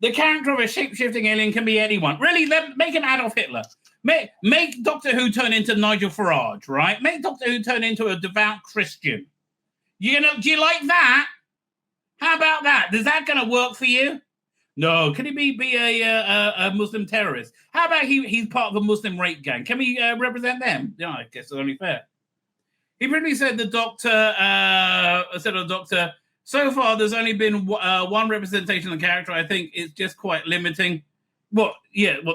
The character of a shape-shifting alien can be anyone. Really, make an Adolf Hitler. Make Doctor Who turn into Nigel Farage, right? Make Doctor Who turn into a devout Christian. Do you like that? How about that? Is that going to work for you? No. Can he be a Muslim terrorist? How about he's part of a Muslim rape gang? Can we represent them? Yeah, I guess it's only fair. He pretty said the Doctor, so far there's only been one representation of the character. I think it's just quite limiting. The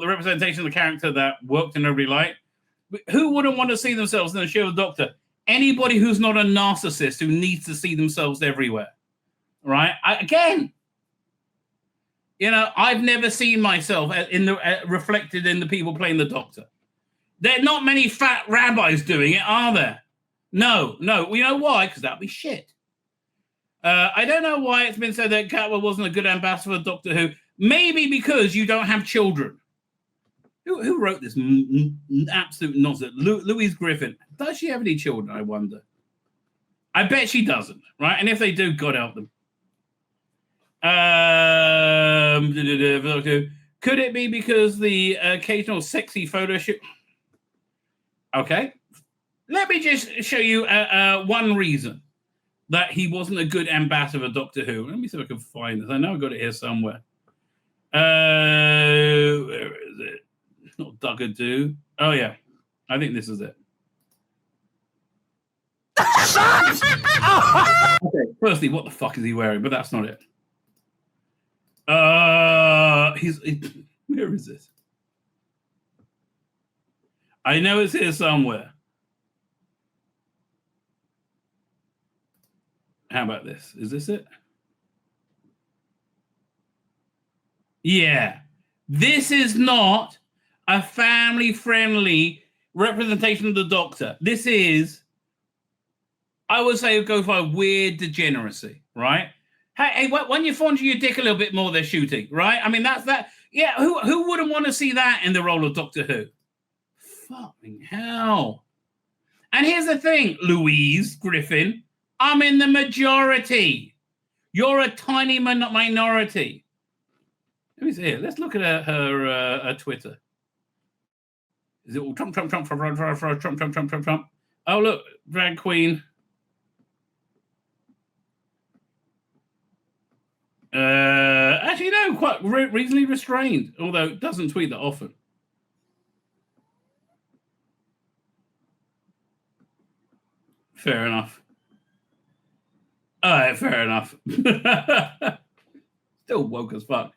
representation of the character that worked and nobody liked. Who wouldn't want to see themselves in the show of the Doctor? Anybody who's not a narcissist who needs to see themselves everywhere, right? I've never seen myself reflected in the people playing the Doctor. There are not many fat rabbis doing it, are there? No. You know why? Because that'd be shit. I don't know why it's been said that Catwell wasn't a good ambassador for Doctor Who. Maybe because you don't have children. Who wrote this absolute nonsense? Louise Griffin. Does she have any children, I wonder? I bet she doesn't, right? And if they do, God help them. Could it be because the occasional sexy photo shoot? Okay. Let me just show you one reason that he wasn't a good ambassador for Doctor Who. Let me see if I can find this. I know I've got it here somewhere. Where is it? Not Dugadoo. Oh, yeah. I think this is it. Okay, firstly, what the fuck is he wearing? But that's not it. Where is this? I know it's here somewhere. How about this? Is this it? Yeah. This is not a family-friendly representation of the Doctor. This is, I would say, go for a weird degeneracy, right? Hey, when you fondle your dick a little bit more, they're shooting, right? I mean, that's that. Yeah, who wouldn't want to see that in the role of Doctor Who? Fucking hell. And here's the thing, Louise Griffin, I'm in the majority. You're a tiny minority. Let me see here. Let's look at her Twitter. Is it all Trump? Oh, look, drag queen. Actually, no, quite reasonably restrained, although it doesn't tweet that often. Fair enough. All right, fair enough. Still woke as fuck.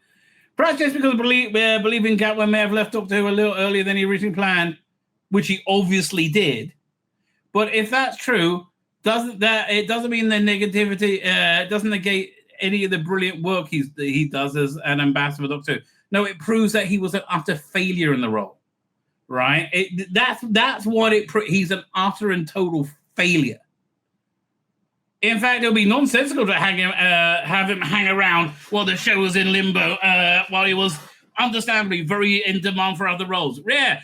Perhaps just because believing Gatway may have left Doctor Who a little earlier than he originally planned, which he obviously did. But if that's true, it doesn't mean the negativity doesn't negate any of the brilliant work he does as an ambassador for Doctor Who. No, it proves that he was an utter failure in the role, right? That's what he's an utter and total failure. In fact, it'll be nonsensical to have him hang around while the show was in limbo, while he was understandably very in demand for other roles. Yeah,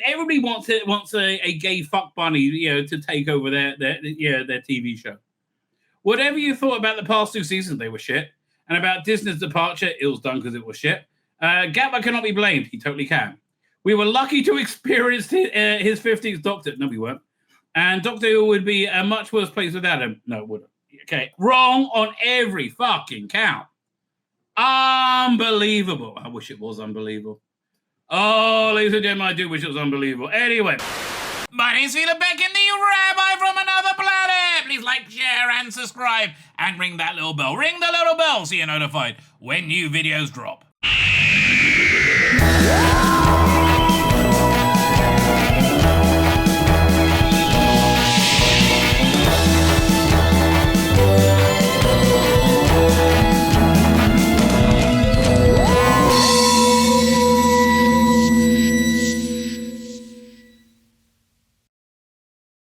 everybody wants a gay fuck bunny, to take over their TV show. Whatever you thought about the past 2 seasons, they were shit. And about Disney's departure, it was done because it was shit. Gatwa cannot be blamed. He totally can. We were lucky to experience his 50th Doctor. No, we weren't. And Doctor Who would be a much worse place without him. No, it wouldn't. Okay, wrong on every fucking count. Unbelievable. I wish it was unbelievable. Oh, ladies and gentlemen, I do wish it was unbelievable. Anyway, my name's Tzvi Lebetkin, the Rabbi from another planet. Please like, share, and subscribe. And ring that little bell. Ring the little bell so you're notified when new videos drop.